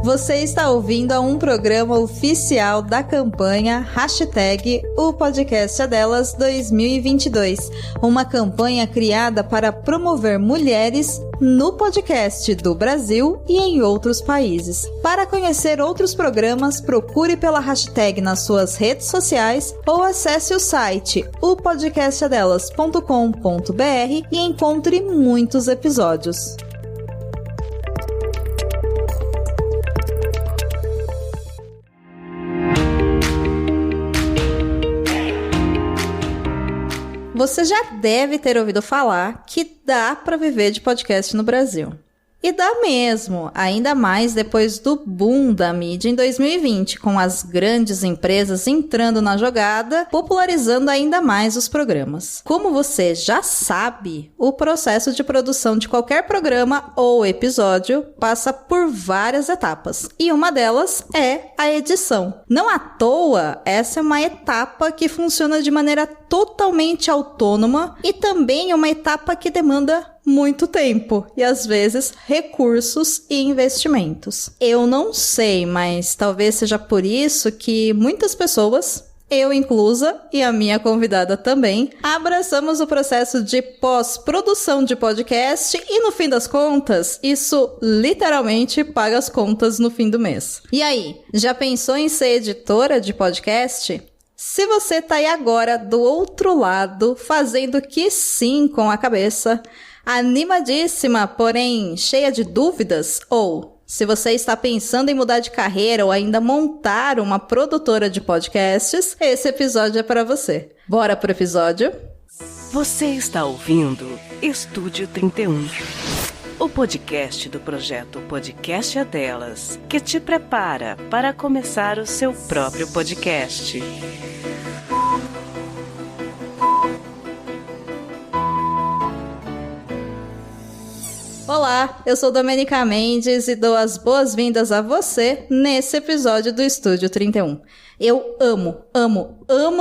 Você está ouvindo a um programa oficial da campanha hashtag O Podcast é Delas 2022, uma campanha criada para promover mulheres no podcast do Brasil e em outros países. Para conhecer outros programas, procure pela hashtag nas suas redes sociais ou acesse o site opodcastadelas.com.br e encontre muitos episódios. Você já deve ter ouvido falar que dá para viver de podcast no Brasil. E dá mesmo, ainda mais depois do boom da mídia em 2020, com as grandes empresas entrando na jogada, popularizando ainda mais os programas. Como você já sabe, o processo de produção de qualquer programa ou episódio passa por várias etapas, e uma delas é a edição. Não à toa, essa é uma etapa que funciona de maneira totalmente autônoma e também é uma etapa que demanda muito tempo e, às vezes, recursos e investimentos. Eu não sei, mas talvez seja por isso que muitas pessoas, eu inclusa e a minha convidada também, abraçamos o processo de pós-produção de podcast e, no fim das contas, isso literalmente paga as contas no fim do mês. E aí, já pensou em ser editora de podcast? Se você tá aí agora do outro lado, fazendo que sim com a cabeça, animadíssima, porém cheia de dúvidas, ou se você está pensando em mudar de carreira ou ainda montar uma produtora de podcasts, esse episódio é para você. Bora pro episódio? Você está ouvindo Estúdio 31, o podcast do projeto Podcast é Delas, que te prepara para começar o seu próprio podcast. Olá, eu sou Domenica Mendes e dou as boas-vindas a você nesse episódio do Estúdio 31. Eu amo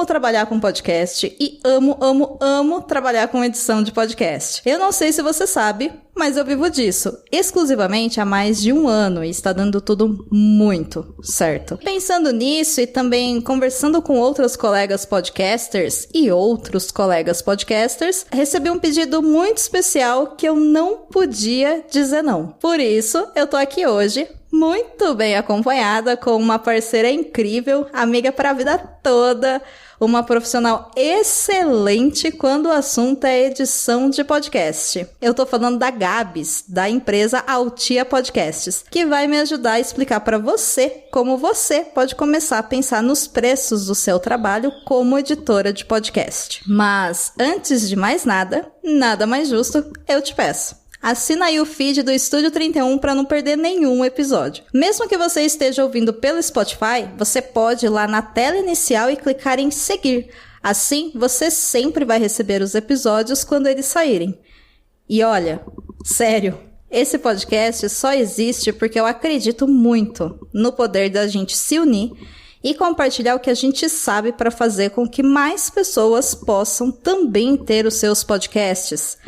trabalhar com podcast e amo trabalhar com edição de podcast. Eu não sei se você sabe, mas eu vivo disso exclusivamente há mais de 1 ano e está dando tudo muito certo. Pensando nisso e também conversando com outros colegas podcasters e outros colegas podcasters, recebi um pedido muito especial que eu não podia dizer não. Por isso, eu tô aqui hoje, muito bem acompanhada, com uma parceira incrível, amiga para a vida toda, uma profissional excelente quando o assunto é edição de podcast. Eu tô falando da Gabs, da empresa Altia Podcasts, que vai me ajudar a explicar para você como você pode começar a pensar nos preços do seu trabalho como editora de podcast. Mas, antes de mais nada mais justo, eu te peço. Assina aí o feed do Estúdio 31 para não perder nenhum episódio. Mesmo que você esteja ouvindo pelo Spotify, você pode ir lá na tela inicial e clicar em seguir. Assim, você sempre vai receber os episódios quando eles saírem. E olha, sério, esse podcast só existe porque eu acredito muito no poder da gente se unir e compartilhar o que a gente sabe para fazer com que mais pessoas possam também ter os seus podcasts.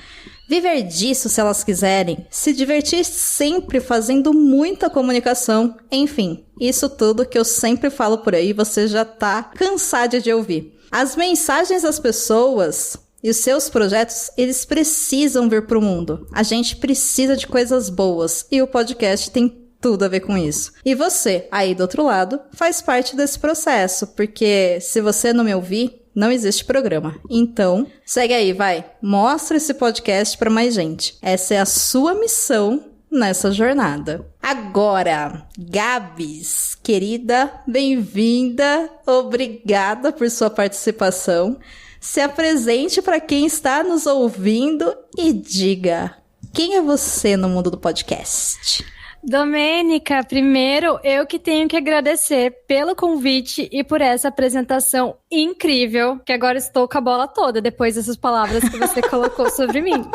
Viver disso se elas quiserem, se divertir sempre fazendo muita comunicação, enfim, isso tudo que eu sempre falo por aí, você já tá cansado de ouvir. As mensagens das pessoas e os seus projetos, eles precisam vir pro mundo. A gente precisa de coisas boas e o podcast tem tudo a ver com isso. E você, aí do outro lado, faz parte desse processo, porque se você não me ouvir, não existe programa. Então, segue aí, vai. Mostra esse podcast para mais gente. Essa é a sua missão nessa jornada. Agora, Gabs, querida, bem-vinda. Obrigada por sua participação. Se apresente para quem está nos ouvindo e diga, quem é você no mundo do podcast? Domênica, primeiro eu que tenho que agradecer pelo convite e por essa apresentação incrível, que agora estou com a bola toda depois dessas palavras que você colocou sobre mim.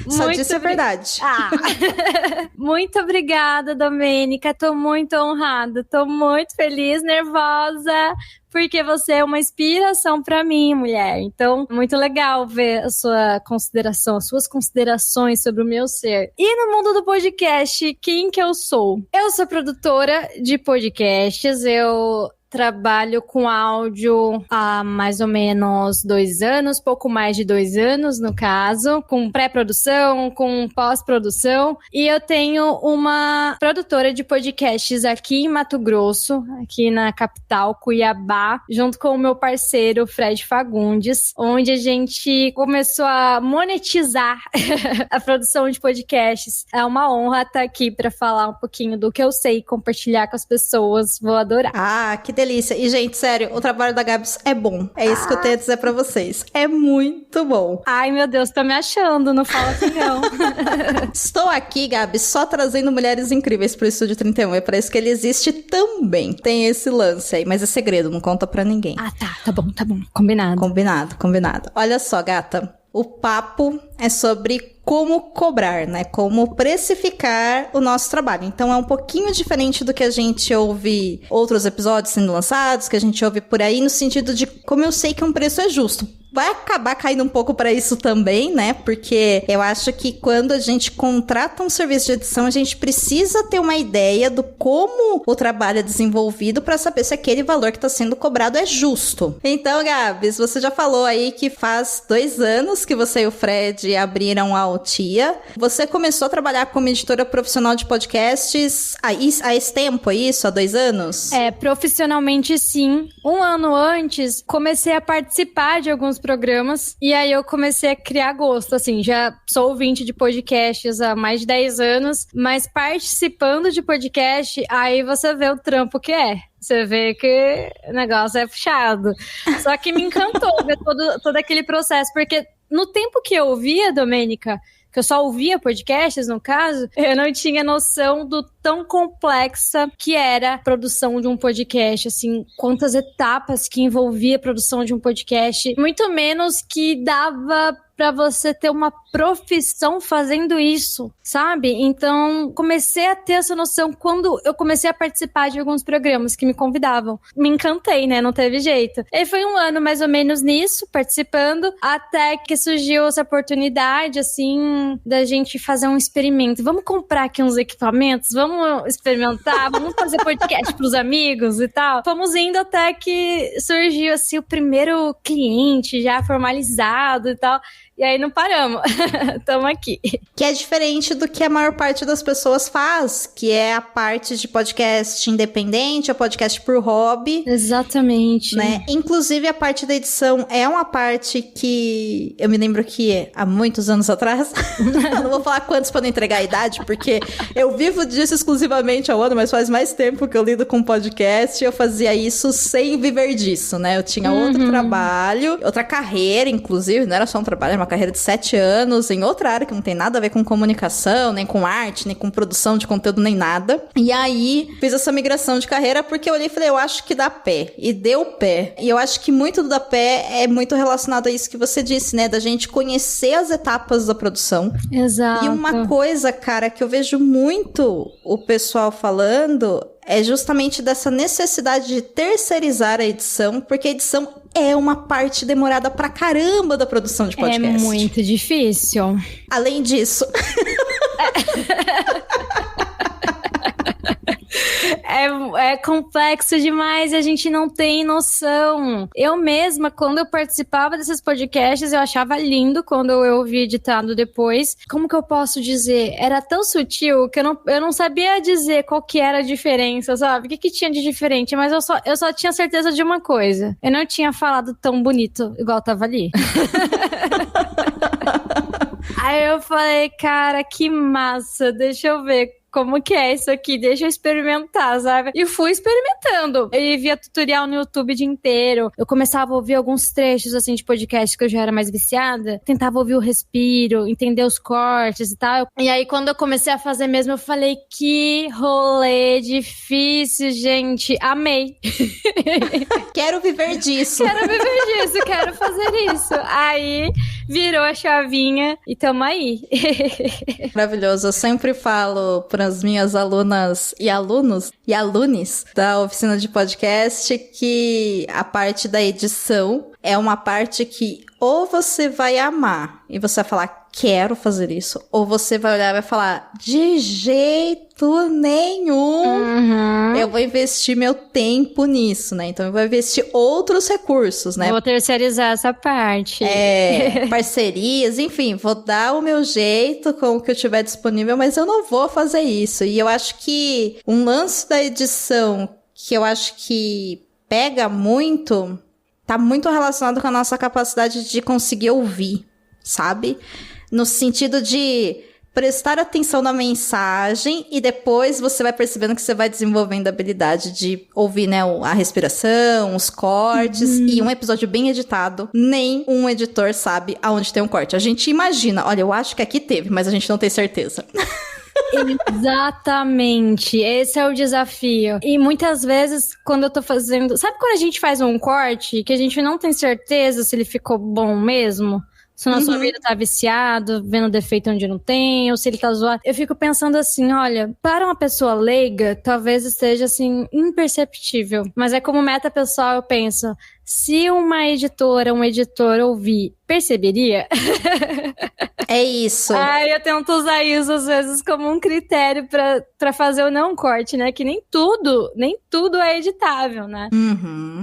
Só disse a verdade. Muito obrigada, Domênica, estou muito honrada, estou muito feliz, nervosa, porque você é uma inspiração pra mim, mulher. Então, muito legal ver a sua consideração, as suas considerações sobre o meu ser. E no mundo do podcast, quem que eu sou? Eu sou produtora de podcasts, eu trabalho com áudio há mais ou menos 2 anos, pouco mais de 2 anos, no caso, com pré-produção, com pós-produção. E eu tenho uma produtora de podcasts aqui em Mato Grosso, aqui na capital, Cuiabá, junto com o meu parceiro, Fred Fagundes, onde a gente começou a monetizar a produção de podcasts. É uma honra estar aqui para falar um pouquinho do que eu sei e compartilhar com as pessoas. Vou adorar. Ah, que delícia. E, gente, sério, o trabalho da Gabs é bom. É isso que eu tenho a dizer pra vocês. É muito bom. Ai, meu Deus, tô me achando. Não fala assim, não. Estou aqui, Gabs, só trazendo mulheres incríveis pro Estúdio 31. É pra isso que ele existe também. Tem esse lance aí, mas é segredo, não conta pra ninguém. Ah, tá bom. Combinado. Combinado. Olha só, gata. O papo é sobre como cobrar, né? Como precificar o nosso trabalho. Então é um pouquinho diferente do que a gente ouve outros episódios sendo lançados, que a gente ouve por aí, no sentido de como eu sei que um preço é justo. Vai acabar caindo um pouco pra isso também, né? Porque eu acho que quando a gente contrata um serviço de edição, a gente precisa ter uma ideia do como o trabalho é desenvolvido pra saber se aquele valor que tá sendo cobrado é justo. Então, Gabs, você já falou aí que faz 2 anos que você e o Fred abriram a Altia. Você começou a trabalhar como editora profissional de podcasts há esse tempo, é isso? Há 2 anos? Profissionalmente sim. 1 ano antes, comecei a participar de alguns programas, e aí eu comecei a criar gosto, assim, já sou ouvinte de podcasts há mais de 10 anos, mas participando de podcast, aí você vê o trampo que é. Você vê que o negócio é puxado. Só que me encantou ver todo aquele processo, porque no tempo que eu ouvia, Domênica, que eu só ouvia podcasts, no caso, eu não tinha noção do tão complexa que era a produção de um podcast, assim, quantas etapas que envolvia a produção de um podcast, muito menos que dava pra você ter uma profissão fazendo isso, sabe? Então, comecei a ter essa noção quando eu comecei a participar de alguns programas que me convidavam. Me encantei, né? Não teve jeito. E foi 1 ano mais ou menos nisso, participando, até que surgiu essa oportunidade, assim, da gente fazer um experimento. Vamos comprar aqui uns equipamentos? Vamos experimentar? Vamos fazer podcast pros amigos e tal? Fomos indo até que surgiu, assim, o primeiro cliente já formalizado e tal. E aí não paramos. Estamos aqui. Que é diferente do que a maior parte das pessoas faz, que é a parte de podcast independente, a podcast por hobby. Exatamente. Né? Inclusive, a parte da edição é uma parte que eu me lembro que há muitos anos atrás, eu não vou falar quantos para não entregar a idade, porque eu vivo disso exclusivamente ao ano, mas faz mais tempo que eu lido com podcast e eu fazia isso sem viver disso, né? Eu tinha outro trabalho, outra carreira, inclusive, não era só um trabalho, era uma carreira de 7 anos em outra área que não tem nada a ver com comunicação, nem com arte, nem com produção de conteúdo, nem nada. E aí, fiz essa migração de carreira porque eu olhei e falei, eu acho que dá pé. E deu pé. E eu acho que muito do dá pé é muito relacionado a isso que você disse, né? Da gente conhecer as etapas da produção. Exato. E uma coisa, cara, que eu vejo muito o pessoal falando é justamente dessa necessidade de terceirizar a edição, porque a edição é uma parte demorada pra caramba da produção de podcast. É muito difícil. Além disso... É complexo demais, a gente não tem noção. Eu mesma, quando eu participava desses podcasts, eu achava lindo quando eu ouvia editado depois. Como que eu posso dizer? Era tão sutil que eu não sabia dizer qual que era a diferença, sabe? O que tinha de diferente? Mas eu só tinha certeza de uma coisa. Eu não tinha falado tão bonito igual tava ali. Aí eu falei, cara, que massa, deixa eu ver como que é isso aqui, deixa eu experimentar, sabe? E fui experimentando. Eu via tutorial no YouTube o dia inteiro. Eu começava a ouvir alguns trechos, assim, de podcast que eu já era mais viciada. Tentava ouvir o respiro, entender os cortes e tal. E aí, quando eu comecei a fazer mesmo, eu falei, que rolê difícil, gente. Amei. Quero viver disso. Quero fazer isso. Aí, virou a chavinha e tamo aí. Maravilhoso. Eu sempre falo para para as minhas alunas e alunos e alunes da oficina de podcast que a parte da edição é uma parte que ou você vai amar e você vai falar, quero fazer isso, ou você vai olhar e vai falar, de jeito nenhum, eu vou investir meu tempo nisso, né? Então eu vou investir outros recursos, né? Vou terceirizar essa parte. Parcerias, enfim, vou dar o meu jeito com o que eu tiver disponível, mas eu não vou fazer isso. E eu acho que um lance da edição que eu acho que pega muito, tá muito relacionado com a nossa capacidade de conseguir ouvir, sabe? No sentido de prestar atenção na mensagem e depois você vai percebendo que você vai desenvolvendo a habilidade de ouvir, né, a respiração, os cortes. E um episódio bem editado, nem um editor sabe aonde tem um corte. A gente imagina, olha, eu acho que aqui teve, mas a gente não tem certeza. Exatamente, esse é o desafio. E muitas vezes, quando eu tô fazendo... Sabe quando a gente faz um corte que a gente não tem certeza se ele ficou bom mesmo? Se o nosso ouvido tá viciado, vendo defeito onde não tem, ou se ele tá zoado. Eu fico pensando assim, olha, para uma pessoa leiga, talvez esteja assim, imperceptível. Mas é como meta pessoal, eu penso, se uma editora, um editor ouvir, perceberia? É isso. Eu tento usar isso às vezes como um critério pra fazer o não corte, né? Que nem tudo é editável, né?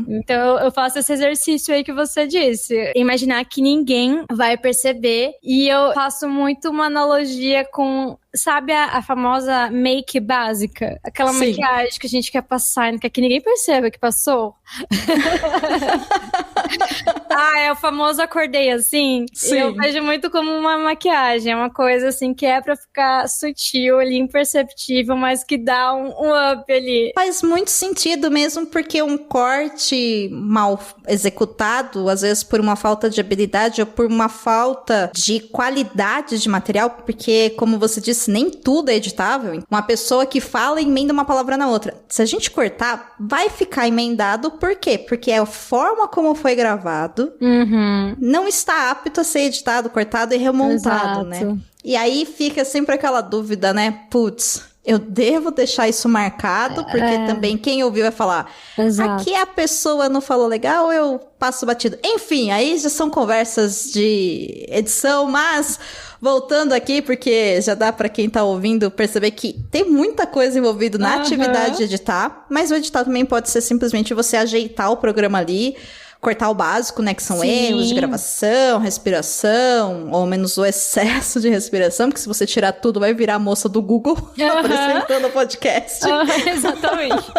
Então eu faço esse exercício aí que você disse. Imaginar que ninguém vai perceber. E eu faço muito uma analogia com... Sabe a famosa make básica? Aquela maquiagem que a gente quer passar e não quer que ninguém perceba que passou? É o famoso acordei assim. Sim. Eu vejo muito como uma maquiagem. É uma coisa assim que é pra ficar sutil ali, imperceptível, mas que dá um up ali. Faz muito sentido mesmo, porque um corte mal executado, às vezes por uma falta de habilidade ou por uma falta de qualidade de material, porque, como você disse, nem tudo é editável. Uma pessoa que fala emenda uma palavra na outra. Se a gente cortar, vai ficar emendado. Por quê? Porque a forma como foi gravado não está apto a ser editado, cortado e remontado, né? E aí fica sempre aquela dúvida, né? Putz, eu devo deixar isso marcado, porque também quem ouviu vai falar, aqui a pessoa não falou legal, eu passo batido. Enfim, aí já são conversas de edição, mas voltando aqui, porque já dá pra quem tá ouvindo perceber que tem muita coisa envolvida na atividade de editar, mas o editar também pode ser simplesmente você ajeitar o programa ali, cortar o básico, né, que são erros de gravação, respiração, ou menos o excesso de respiração, porque se você tirar tudo, vai virar a moça do Google apresentando o podcast. Exatamente.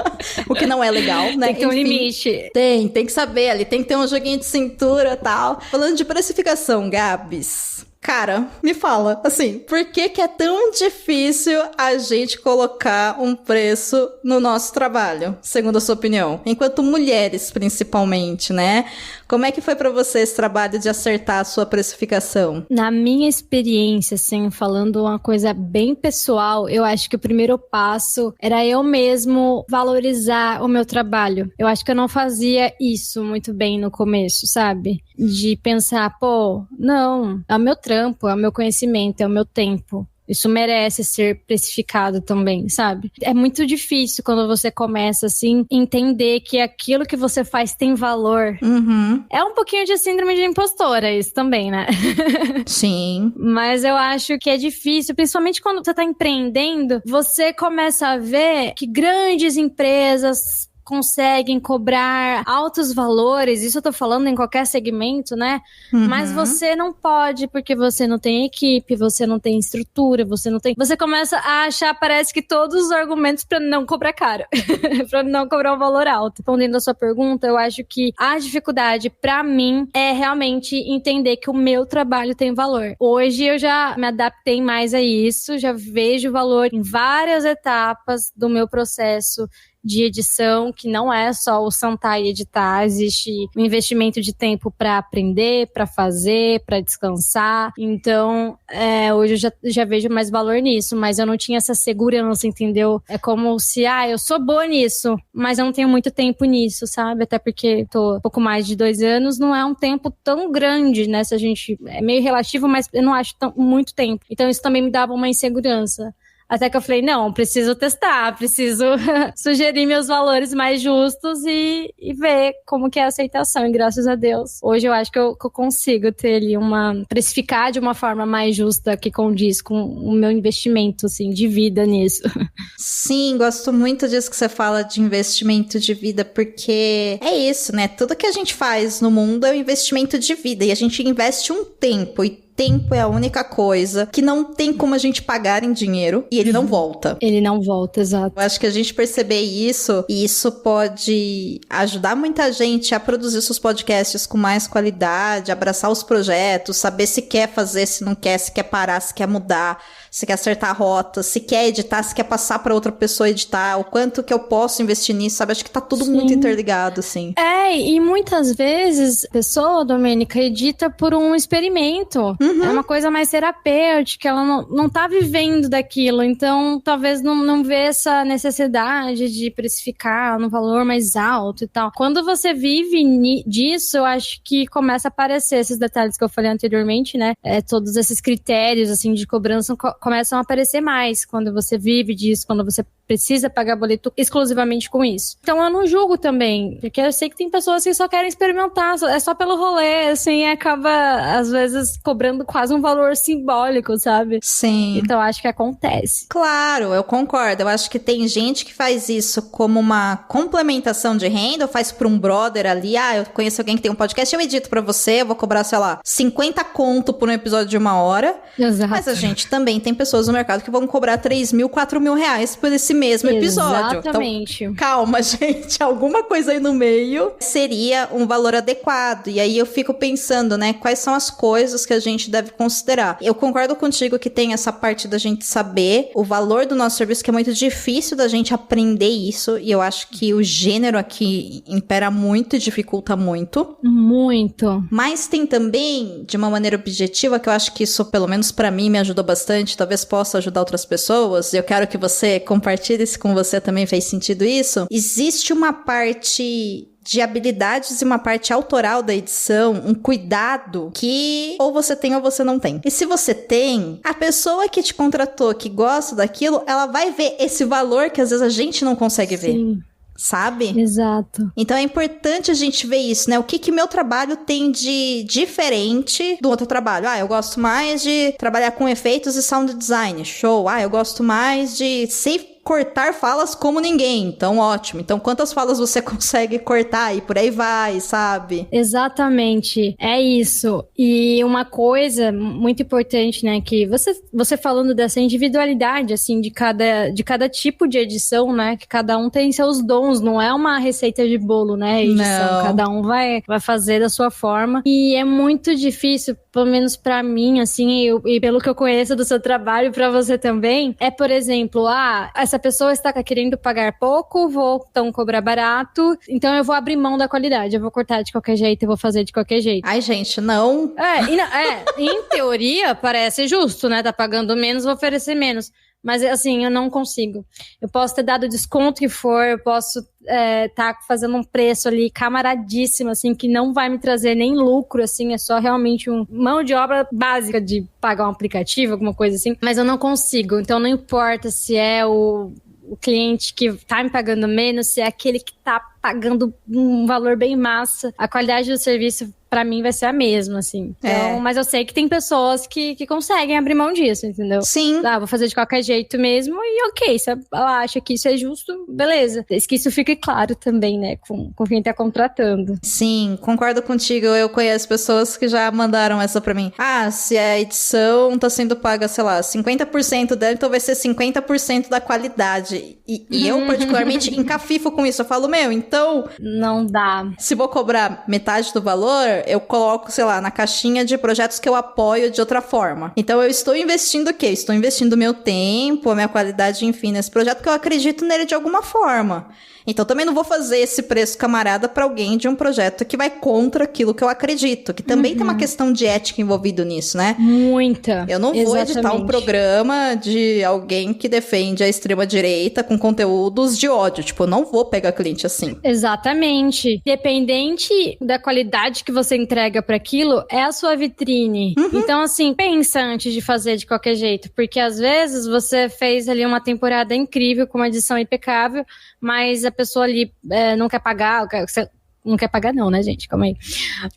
O que não é legal, né? Tem que ter um limite. Tem que saber ali, tem que ter um joguinho de cintura e tal. Falando de precificação, Gabs... Cara, me fala, assim, por que é tão difícil a gente colocar um preço no nosso trabalho, segundo a sua opinião? Enquanto mulheres, principalmente, né? Como é que foi pra você esse trabalho de acertar a sua precificação? Na minha experiência, assim, falando uma coisa bem pessoal, eu acho que o primeiro passo era eu mesmo valorizar o meu trabalho. Eu acho que eu não fazia isso muito bem no começo, sabe? De pensar, pô, não, é o meu trampo, é o meu conhecimento, é o meu tempo. Isso merece ser precificado também, sabe? É muito difícil quando você começa, assim, entender que aquilo que você faz tem valor. É um pouquinho de síndrome de impostora isso também, né? Sim. Mas eu acho que é difícil, principalmente quando você tá empreendendo, você começa a ver que grandes empresas conseguem cobrar altos valores, isso eu tô falando em qualquer segmento, né? Mas você não pode, porque você não tem equipe, você não tem estrutura, você não tem... Você começa a achar, parece que todos os argumentos pra não cobrar caro, pra não cobrar um valor alto. Respondendo a sua pergunta, eu acho que a dificuldade pra mim é realmente entender que o meu trabalho tem valor. Hoje eu já me adaptei mais a isso, já vejo valor em várias etapas do meu processo de edição, que não é só o sentar e editar, existe um investimento de tempo para aprender, para fazer, para descansar. Então, hoje eu já vejo mais valor nisso, mas eu não tinha essa segurança, entendeu? É como se, eu sou boa nisso, mas eu não tenho muito tempo nisso, sabe? Até porque tô um pouco mais de 2 anos, não é um tempo tão grande, né? Se a gente... É meio relativo, mas eu não acho muito tempo. Então, isso também me dava uma insegurança. Até que eu falei, não, preciso testar, preciso sugerir meus valores mais justos e ver como que é a aceitação. E graças a Deus, hoje eu acho que eu consigo ter ali precificar de uma forma mais justa que condiz com o meu investimento, assim, de vida nisso. Sim, gosto muito disso que você fala de investimento de vida, porque é isso, né? Tudo que a gente faz no mundo é um investimento de vida e a gente investe um tempo e tempo é a única coisa que não tem como a gente pagar em dinheiro e ele não volta. Ele não volta, exato. Eu acho que a gente perceber isso, e isso pode ajudar muita gente a produzir seus podcasts com mais qualidade, abraçar os projetos, saber se quer fazer, se não quer, se quer parar, se quer mudar, se quer acertar a rota, se quer editar, se quer passar para outra pessoa editar, o quanto que eu posso investir nisso, sabe? Acho que tá tudo muito interligado, assim. E muitas vezes a pessoa, Domênica, edita por um experimento. É uma coisa mais terapêutica, ela não tá vivendo daquilo, então talvez não vê essa necessidade de precificar no valor mais alto e tal. Quando você vive disso, eu acho que começa a aparecer esses detalhes que eu falei anteriormente, né? Todos esses critérios, assim, de cobrança começam a aparecer mais quando você vive disso, quando você precisa pagar boleto exclusivamente com isso. Então eu não julgo também, porque eu sei que tem pessoas que só querem experimentar, é só pelo rolê, assim, e acaba, às vezes, cobrando quase um valor simbólico, sabe? Sim. Então acho que acontece. Claro, eu concordo. Eu acho que tem gente que faz isso como uma complementação de renda, ou faz pra um brother ali, eu conheço alguém que tem um podcast, eu edito pra você, eu vou cobrar, sei lá, 50 conto por um episódio de 1 hora. Exato. Mas a gente também tem pessoas no mercado que vão cobrar 3 mil, 4 mil reais por esse mesmo episódio. Exatamente. Então, calma, gente. Alguma coisa aí no meio seria um valor adequado. E aí eu fico pensando, né? Quais são as coisas que a gente deve considerar. Eu concordo contigo que tem essa parte da gente saber o valor do nosso serviço, que é muito difícil da gente aprender isso. E eu acho que o gênero aqui impera muito e dificulta muito. Muito. Mas tem também, de uma maneira objetiva, que eu acho que isso, pelo menos pra mim, me ajudou bastante. Talvez possa ajudar outras pessoas. Eu quero que você compartilhe se com você também fez sentido isso. Existe uma parte de habilidades e uma parte autoral da edição, um cuidado que ou você tem ou você não tem. E se você tem, a pessoa que te contratou, que gosta daquilo, ela vai ver esse valor que às vezes a gente não consegue ver. Sabe? Exato. Então é importante a gente ver isso, né? O que meu trabalho tem de diferente do outro trabalho? Eu gosto mais de trabalhar com efeitos e sound design. Show. Eu gosto mais de cortar falas como ninguém. Então, ótimo. Então, quantas falas você consegue cortar? E por aí vai, sabe? Exatamente. É isso. E uma coisa muito importante, né? Que você falando dessa individualidade, assim, de cada tipo de edição, né? Que cada um tem seus dons. Não é uma receita de bolo, né? Edição. Não. Cada um vai fazer da sua forma. E é muito difícil, pelo menos pra mim, assim, e pelo que eu conheço do seu trabalho, pra você também, é, por exemplo, essa pessoa está querendo pagar pouco, vou então cobrar barato, então eu vou abrir mão da qualidade, eu vou cortar de qualquer jeito, eu vou fazer de qualquer jeito. Ai, gente, não. Em teoria parece justo, né? Tá pagando menos, vou oferecer menos. Mas, assim, eu não consigo. Eu posso ter dado o desconto que for, eu posso tá fazendo um preço ali camaradíssimo, assim, que não vai me trazer nem lucro, assim, é só realmente mão de obra básica de pagar um aplicativo, alguma coisa assim. Mas eu não consigo, então não importa se é o cliente que tá me pagando menos, se é aquele que tá pagando um valor bem massa, a qualidade do serviço pra mim vai ser a mesma, assim. Então, mas eu sei que tem pessoas que conseguem abrir mão disso, entendeu? Sim. Vou fazer de qualquer jeito mesmo e ok, se ela acha que isso é justo, beleza. Desde que isso fique claro também, né, com quem tá contratando. Sim, concordo contigo. Eu conheço pessoas que já mandaram essa pra mim. Se a edição tá sendo paga, sei lá, 50% dela, então vai ser 50% da qualidade. E eu, particularmente, encafifo com isso. Eu falo, então... Não dá. Se vou cobrar metade do valor, eu coloco, sei lá, na caixinha de projetos que eu apoio de outra forma. Então eu estou investindo o quê? Estou investindo meu tempo, a minha qualidade, enfim, nesse projeto, que eu acredito nele de alguma forma. Então também não vou fazer esse preço camarada pra alguém de um projeto que vai contra aquilo que eu acredito, que também tem uma questão de ética envolvido nisso, né? Muita. Eu não vou editar um programa de alguém que defende a extrema-direita com conteúdos de ódio. Tipo, eu não vou pegar cliente assim. Exatamente. Dependente da qualidade que você você entrega para aquilo é a sua vitrine. Então, assim, pensa antes de fazer de qualquer jeito, porque às vezes você fez ali uma temporada incrível, com uma edição impecável, mas a pessoa ali não quer pagar, não quer pagar não, né, gente? Calma aí.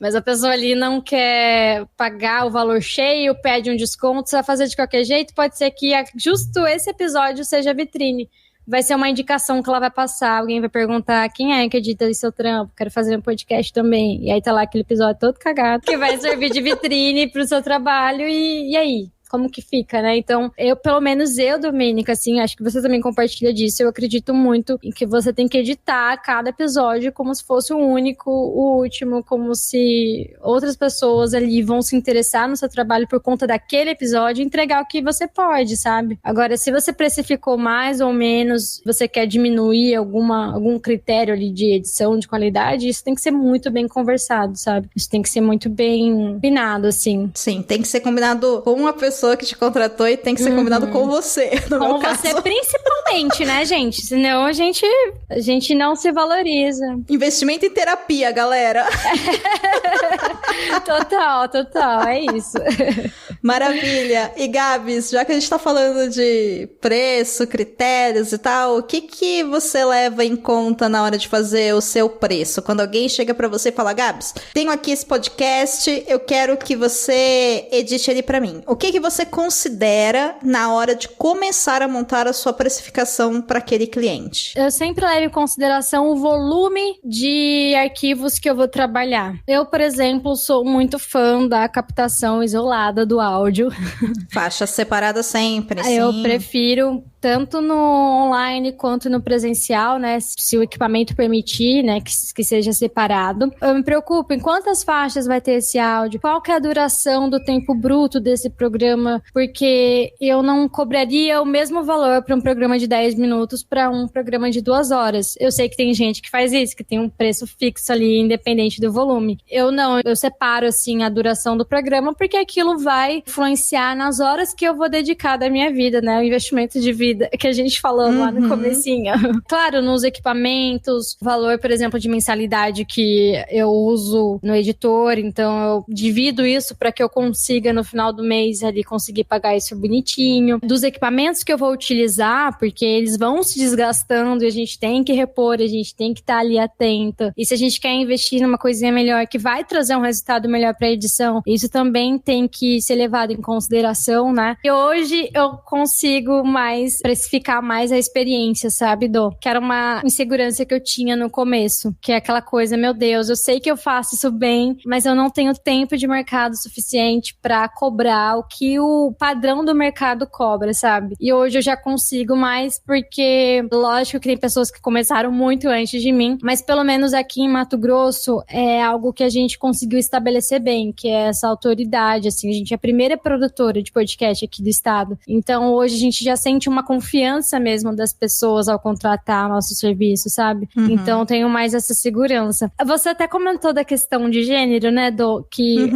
Mas a pessoa ali não quer pagar o valor cheio, pede um desconto, você vai fazer de qualquer jeito, pode ser que justo esse episódio seja a vitrine. Vai ser uma indicação que ela vai passar, alguém vai perguntar quem é que edita esse seu trampo, quero fazer um podcast também. E aí tá lá aquele episódio todo cagado, que vai servir de vitrine pro seu trabalho, e aí? Como que fica, né? Então, pelo menos eu, Domênica, assim, acho que você também compartilha disso, eu acredito muito em que você tem que editar cada episódio como se fosse o único, o último, como se outras pessoas ali vão se interessar no seu trabalho por conta daquele episódio e entregar o que você pode, sabe? Agora, se você precificou mais ou menos, você quer diminuir algum critério ali de edição, de qualidade, isso tem que ser muito bem conversado, sabe? Isso tem que ser muito bem combinado, assim. Sim, tem que ser combinado com a pessoa que te contratou e tem que ser combinado com você, no meu caso. Com você principalmente, né, gente? Senão a gente não se valoriza. Investimento em terapia, galera. Total, é isso. Maravilha. E Gabs, já que a gente tá falando de preço, critérios e tal, o que você leva em conta na hora de fazer o seu preço? Quando alguém chega pra você e fala, Gabs, tenho aqui esse podcast, eu quero que você edite ele pra mim. O que você considera na hora de começar a montar a sua precificação para aquele cliente? Eu sempre levo em consideração o volume de arquivos que eu vou trabalhar. Eu, por exemplo, sou muito fã da captação isolada do áudio. Faixa separada sempre, sim. Eu prefiro tanto no online quanto no presencial, né? Se o equipamento permitir, né? Que seja separado. Eu me preocupo em quantas faixas vai ter esse áudio, qual que é a duração do tempo bruto desse programa, porque eu não cobraria o mesmo valor para um programa de 10 minutos para um programa de 2 horas. Eu sei que tem gente que faz isso, que tem um preço fixo ali, independente do volume. Eu não, eu separo, assim, a duração do programa, porque aquilo vai influenciar nas horas que eu vou dedicar da minha vida, né? O investimento de vida que a gente falou lá no comecinho. Claro, nos equipamentos, valor, por exemplo, de mensalidade que eu uso no editor, então eu divido isso para que eu consiga no final do mês ali conseguir pagar isso bonitinho. Dos equipamentos que eu vou utilizar, porque eles vão se desgastando e a gente tem que repor, a gente tem que estar ali atenta. E se a gente quer investir numa coisinha melhor que vai trazer um resultado melhor para a edição, isso também tem que ser levado em consideração, né? E hoje eu consigo precificar mais a experiência, sabe, Dô? Que era uma insegurança que eu tinha no começo, que é aquela coisa, meu Deus, eu sei que eu faço isso bem, mas eu não tenho tempo de mercado suficiente pra cobrar o que o padrão do mercado cobra, sabe? E hoje eu já consigo mais porque, lógico que tem pessoas que começaram muito antes de mim, mas pelo menos aqui em Mato Grosso é algo que a gente conseguiu estabelecer bem, que é essa autoridade, assim, a gente é a primeira produtora de podcast aqui do estado, então hoje a gente já sente uma confiança mesmo das pessoas ao contratar nosso serviço, sabe? Então tenho mais essa segurança. Você até comentou da questão de gênero, né, Dô? Que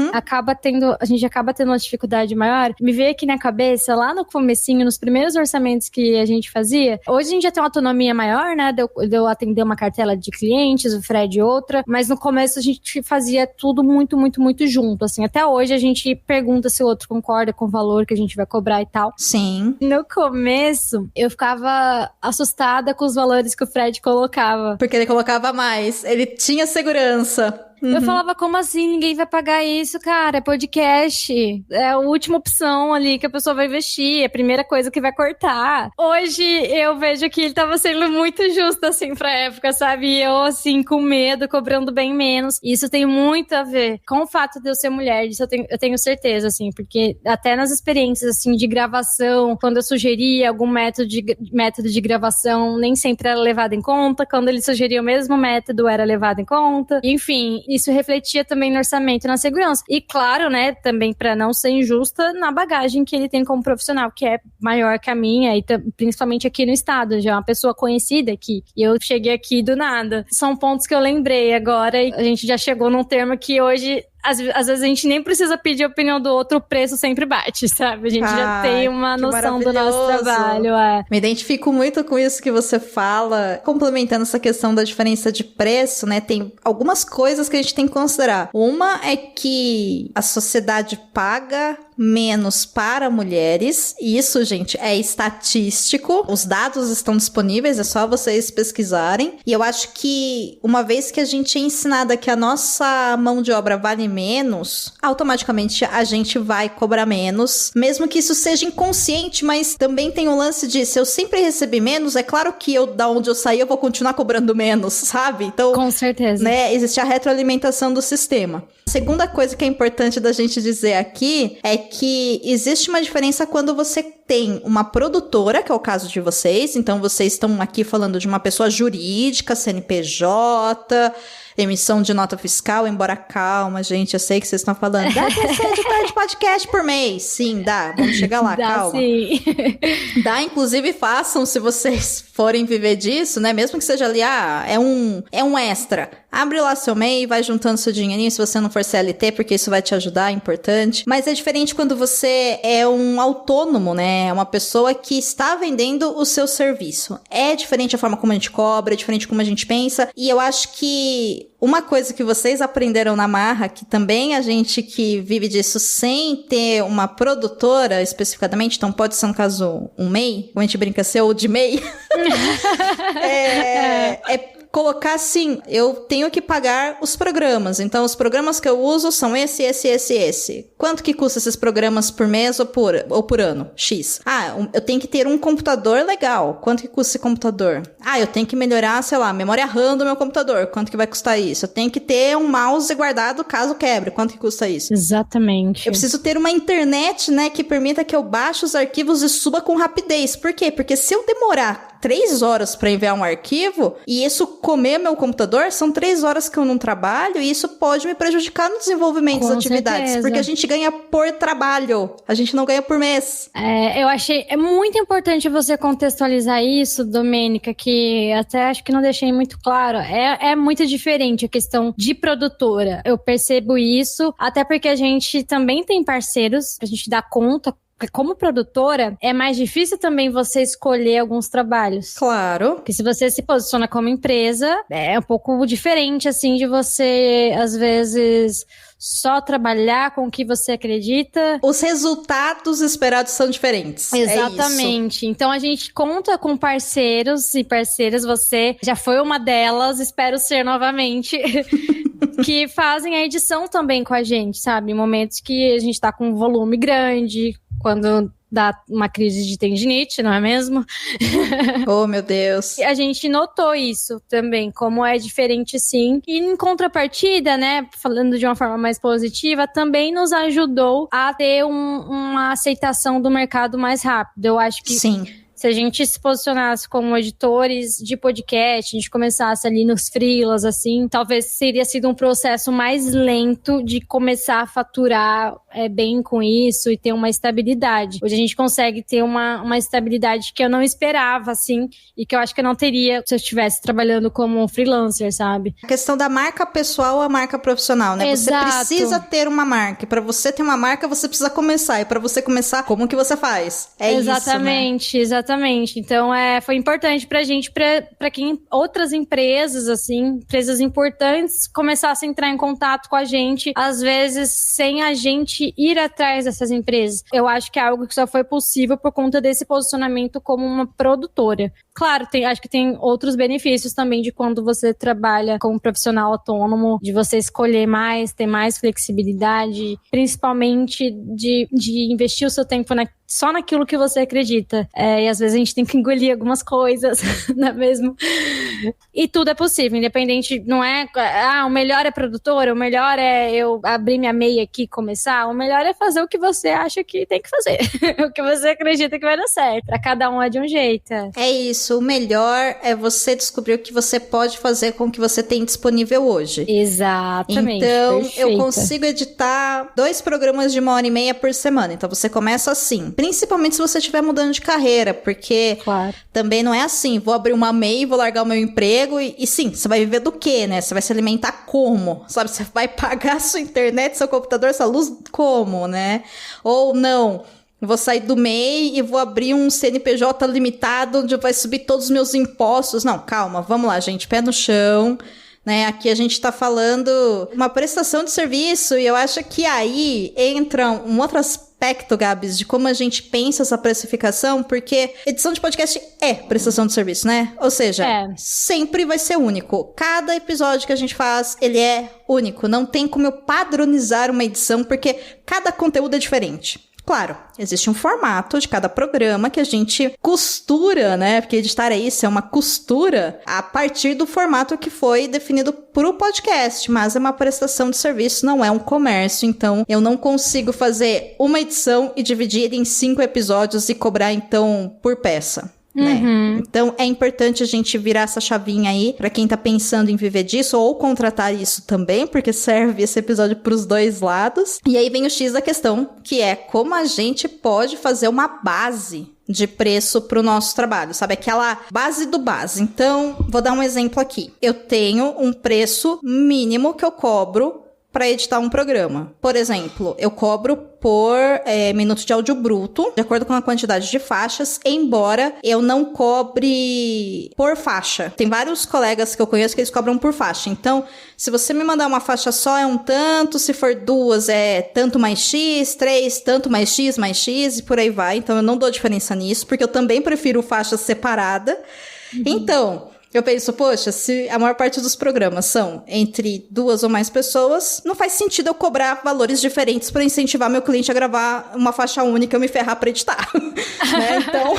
a gente acaba tendo uma dificuldade maior. Me veio aqui na cabeça, lá no comecinho, nos primeiros orçamentos que a gente fazia, hoje a gente já tem uma autonomia maior, né, de eu atender uma cartela de clientes, o Fred outra, mas no começo a gente fazia tudo muito, muito, muito junto, assim. Até hoje a gente pergunta se o outro concorda com o valor que a gente vai cobrar e tal. Sim. No começo, eu ficava assustada com os valores que o Fred colocava. Porque ele colocava mais. Ele tinha segurança. Eu falava, como assim? Ninguém vai pagar isso, cara? É podcast. É a última opção ali que a pessoa vai investir. É a primeira coisa que vai cortar. Hoje, eu vejo que ele tava sendo muito justo, assim, pra época, sabe? E eu, assim, com medo, cobrando bem menos. Isso tem muito a ver com o fato de eu ser mulher. Disso eu tenho certeza, assim. Porque até nas experiências, assim, de gravação, quando eu sugeria algum método de gravação, nem sempre era levado em conta. Quando ele sugeria o mesmo método, era levado em conta. Enfim, isso refletia também no orçamento e na segurança. E claro, né, também para não ser injusta, na bagagem que ele tem como profissional, que é maior que a minha, e principalmente aqui no estado, já é uma pessoa conhecida aqui. E eu cheguei aqui do nada. São pontos que eu lembrei agora, e a gente já chegou num termo que hoje às vezes a gente nem precisa pedir a opinião do outro, o preço sempre bate, sabe? A gente já tem uma noção do nosso trabalho. Me identifico muito com isso que você fala. Complementando essa questão da diferença de preço, né? Tem algumas coisas que a gente tem que considerar. Uma é que a sociedade paga menos para mulheres. Isso, gente, é estatístico. Os dados estão disponíveis, é só vocês pesquisarem. E eu acho que uma vez que a gente é ensinada que a nossa mão de obra vale menos, automaticamente a gente vai cobrar menos. Mesmo que isso seja inconsciente, mas também tem o lance de, se eu sempre receber menos, é claro que da onde eu saí eu vou continuar cobrando menos, sabe? Então, com certeza. Né, existe a retroalimentação do sistema. A segunda coisa que é importante da gente dizer aqui é que existe uma diferença quando você tem uma produtora, que é o caso de vocês, então vocês estão aqui falando de uma pessoa jurídica, CNPJ, emissão de nota fiscal, embora calma, gente, eu sei que vocês estão falando, dá pra ser editor de podcast por mês? Sim, dá, vamos chegar lá, dá, calma. Sim. Inclusive façam, se vocês forem viver disso, né, mesmo que seja ali, é um extra. Abre lá seu MEI, vai juntando seu dinheirinho, se você não for CLT, porque isso vai te ajudar, é importante. Mas é diferente quando você é um autônomo, né? É uma pessoa que está vendendo o seu serviço. É diferente a forma como a gente cobra, é diferente como a gente pensa. E eu acho que uma coisa que vocês aprenderam na marra, que também a gente que vive disso sem ter uma produtora especificadamente, então pode ser um caso, um MEI, como a gente brinca, ser o de MEI, é colocar assim, eu tenho que pagar os programas, então os programas que eu uso são esse. Quanto que custa esses programas por mês ou por ano? X. Eu tenho que ter um computador legal, quanto que custa esse computador? Eu tenho que melhorar, sei lá, a memória RAM do meu computador, quanto que vai custar isso? Eu tenho que ter um mouse guardado caso quebre, quanto que custa isso? Exatamente. Eu preciso ter uma internet, né, que permita que eu baixe os arquivos e suba com rapidez. Por quê? Porque se eu demorar 3 horas para enviar um arquivo e isso comer meu computador, são 3 horas que eu não trabalho e isso pode me prejudicar no desenvolvimento das atividades. Certeza. Porque a gente ganha por trabalho, a gente não ganha por mês. Eu achei muito importante você contextualizar isso, Domênica, que até acho que não deixei muito claro. É muito diferente a questão de produtora. Eu percebo isso, até porque a gente também tem parceiros, a gente dá conta. Porque como produtora, é mais difícil também você escolher alguns trabalhos. Claro. Porque se você se posiciona como empresa, é um pouco diferente, assim, de você, às vezes, só trabalhar com o que você acredita. Os resultados esperados são diferentes. Exatamente. Então, a gente conta com parceiros e parceiras. Você já foi uma delas, espero ser novamente. Que fazem a edição também com a gente, sabe? Em momentos que a gente tá com um volume grande, quando dá uma crise de tendinite, não é mesmo? Oh, meu Deus. A gente notou isso também, como é diferente sim. E em contrapartida, né, falando de uma forma mais positiva, também nos ajudou a ter uma aceitação do mercado mais rápido. Eu acho que... Sim. Se a gente se posicionasse como editores de podcast, a gente começasse ali nos freelas, assim, talvez teria sido um processo mais lento de começar a faturar bem com isso e ter uma estabilidade. Hoje a gente consegue ter uma estabilidade que eu não esperava, assim, e que eu acho que eu não teria se eu estivesse trabalhando como um freelancer, sabe? A questão da marca pessoal à marca profissional, né? Exato. Você precisa ter uma marca. E pra você ter uma marca, você precisa começar. E pra você começar, como que você faz? Exatamente, isso, né? Exatamente. Então, foi importante pra gente, pra que outras empresas, assim, empresas importantes, começassem a entrar em contato com a gente, às vezes, sem a gente ir atrás dessas empresas. Eu acho que é algo que só foi possível por conta desse posicionamento como uma produtora. Claro, acho que tem outros benefícios também de quando você trabalha como profissional autônomo, de você escolher mais, ter mais flexibilidade, principalmente de investir o seu tempo só naquilo que você acredita. E às vezes a gente tem que engolir algumas coisas, não é mesmo? E tudo é possível, independente, não é, o melhor é produtora, o melhor é eu abrir minha MEI aqui e começar, o melhor é fazer o que você acha que tem que fazer, o que você acredita que vai dar certo. Pra cada um é de um jeito. É isso, o melhor é você descobrir o que você pode fazer com o que você tem disponível hoje. Exatamente. Então, perfeita. Eu consigo editar 2 programas de 1h30 por semana, então você começa assim. Principalmente se você estiver mudando de carreira, porque claro. Também não é assim, vou abrir uma MEI, vou largar o meu emprego e sim, você vai viver do quê, né? Você vai se alimentar como? Sabe, você vai pagar sua internet, seu computador, sua luz como, né? Ou não, vou sair do MEI e vou abrir um CNPJ limitado onde vai subir todos os meus impostos. Não, calma, vamos lá, gente, pé no chão. Né, aqui a gente tá falando uma prestação de serviço e eu acho que aí entra um outro aspecto, Gabs, de como a gente pensa essa precificação, porque edição de podcast é prestação de serviço, né? Ou seja, sempre vai ser único. Cada episódio que a gente faz, ele é único. Não tem como eu padronizar uma edição, porque cada conteúdo é diferente. Claro, existe um formato de cada programa que a gente costura, né? Porque editar é isso, é uma costura a partir do formato que foi definido pro podcast. Mas é uma prestação de serviço, não é um comércio. Então, eu não consigo fazer uma edição e dividir em 5 episódios e cobrar, então, por peça. Né? Então é importante a gente virar essa chavinha aí pra quem tá pensando em viver disso ou contratar isso também, porque serve esse episódio pros dois lados. E aí vem o X da questão, que é como a gente pode fazer uma base de preço pro nosso trabalho, sabe? Aquela base do base. Então, vou dar um exemplo aqui. Eu tenho um preço mínimo que eu cobro para editar um programa. Por exemplo, eu cobro por minuto de áudio bruto, de acordo com a quantidade de faixas, embora eu não cobre por faixa. Tem vários colegas que eu conheço que eles cobram por faixa. Então, se você me mandar uma faixa só, é um tanto, se for 2, é tanto mais X, 3, tanto mais X, e por aí vai. Então, eu não dou diferença nisso, porque eu também prefiro faixa separada. Então, eu penso, poxa, se a maior parte dos programas são entre 2 ou mais pessoas, não faz sentido eu cobrar valores diferentes para incentivar meu cliente a gravar uma faixa única e eu me ferrar para editar. Né? Então,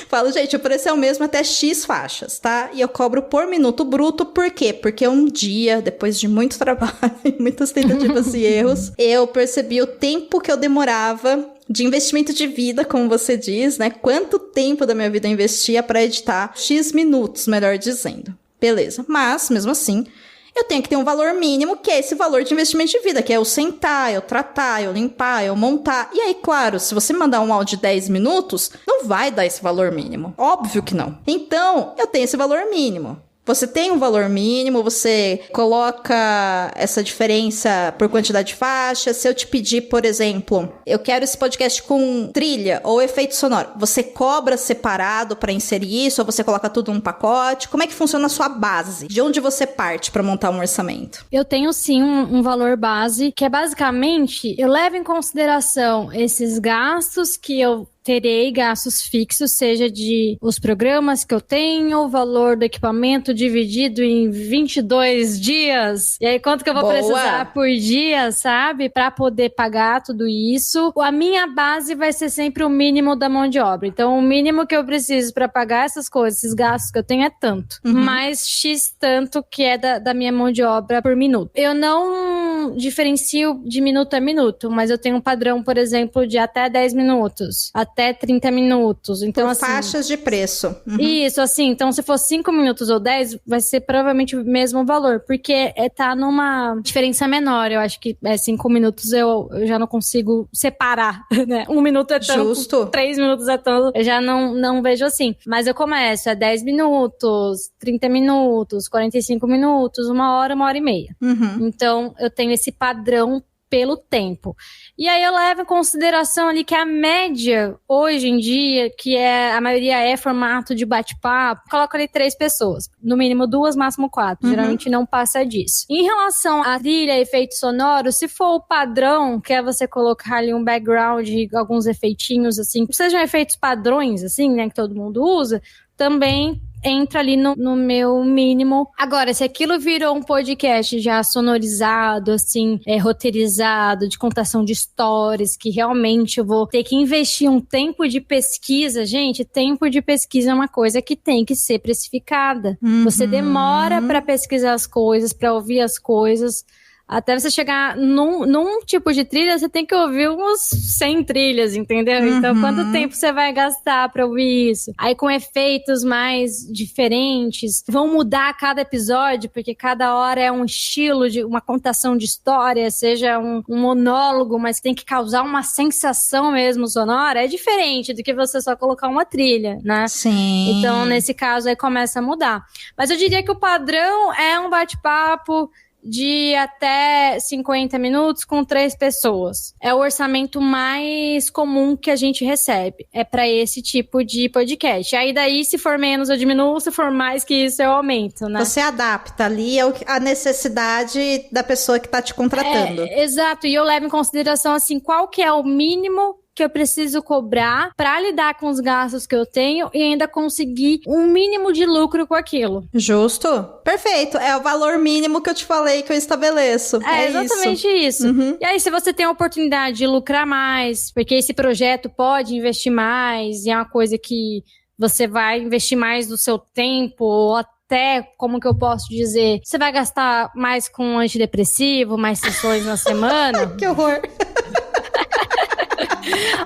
falo, gente, o preço é o mesmo até X faixas, tá? E eu cobro por minuto bruto, por quê? Porque um dia, depois de muito trabalho, muitas tentativas e erros, eu percebi o tempo que eu demorava de investimento de vida, como você diz, né? Quanto tempo da minha vida eu investia para editar X minutos, melhor dizendo. Beleza. Mas, mesmo assim, eu tenho que ter um valor mínimo, que é esse valor de investimento de vida, que é eu sentar, eu tratar, eu limpar, eu montar. E aí, claro, se você mandar um áudio de 10 minutos, não vai dar esse valor mínimo. Óbvio que não. Então, eu tenho esse valor mínimo. Você tem um valor mínimo, você coloca essa diferença por quantidade de faixas. Se eu te pedir, por exemplo, eu quero esse podcast com trilha ou efeito sonoro, você cobra separado para inserir isso ou você coloca tudo num pacote? Como é que funciona a sua base? De onde você parte para montar um orçamento? Eu tenho sim um valor base, que é basicamente, eu levo em consideração esses gastos que eu terei, gastos fixos, seja de os programas que eu tenho, o valor do equipamento dividido em 22 dias. E aí, quanto que eu vou precisar por dia, sabe? Pra poder pagar tudo isso. A minha base vai ser sempre o mínimo da mão de obra. Então, o mínimo que eu preciso pra pagar essas coisas, esses gastos que eu tenho é tanto. Mais X tanto que é da minha mão de obra por minuto. Eu não diferencio de minuto a minuto, mas eu tenho um padrão, por exemplo, de até 10 minutos. Até 30 minutos. Então, por faixas de preço. Isso, assim. Então, se for 5 minutos ou 10, vai ser provavelmente o mesmo valor. Porque tá numa diferença menor. Eu acho que 5 minutos eu já não consigo separar, né? 1 minuto é tanto, justo. 3 minutos é tanto. Eu já não vejo assim. Mas eu começo 10 minutos, 30 minutos, 45 minutos, 1 hora, 1 hora e meia. Então, eu tenho esse padrão pelo tempo. E aí eu levo em consideração ali que a média, hoje em dia, que a maioria é formato de bate-papo, coloco ali 3 pessoas. No mínimo 2, máximo 4. Geralmente não passa disso. Em relação à trilha, efeito sonoro, se for o padrão, que é você colocar ali um background, alguns efeitinhos, assim, sejam efeitos padrões, assim, né, que todo mundo usa, também entra ali no meu mínimo. Agora, se aquilo virou um podcast já sonorizado, assim, roteirizado, de contação de histórias, que realmente eu vou ter que investir um tempo de pesquisa, gente, tempo de pesquisa é uma coisa que tem que ser precificada. Você demora pra pesquisar as coisas, pra ouvir as coisas. Até você chegar num tipo de trilha, você tem que ouvir uns 100 trilhas, entendeu? Então, quanto tempo você vai gastar pra ouvir isso? Aí, com efeitos mais diferentes, vão mudar a cada episódio, porque cada hora é um estilo de uma contação de história, seja um monólogo, mas tem que causar uma sensação mesmo sonora. É diferente do que você só colocar uma trilha, né? Sim. Então, nesse caso, aí começa a mudar. Mas eu diria que o padrão é um bate-papo de até 50 minutos com 3 pessoas. É o orçamento mais comum que a gente recebe. É para esse tipo de podcast. Aí daí, se for menos, eu diminuo. Se for mais que isso, eu aumento, né? Você adapta ali a necessidade da pessoa que tá te contratando. Exato. E eu levo em consideração, assim, qual que é o mínimo que eu preciso cobrar para lidar com os gastos que eu tenho e ainda conseguir um mínimo de lucro com aquilo. Justo. Perfeito. É o valor mínimo que eu te falei que eu estabeleço. É exatamente isso. E aí, se você tem a oportunidade de lucrar mais, porque esse projeto pode investir mais, e é uma coisa que você vai investir mais do seu tempo, ou até, como que eu posso dizer, você vai gastar mais com antidepressivo, mais sessões na semana. Que horror.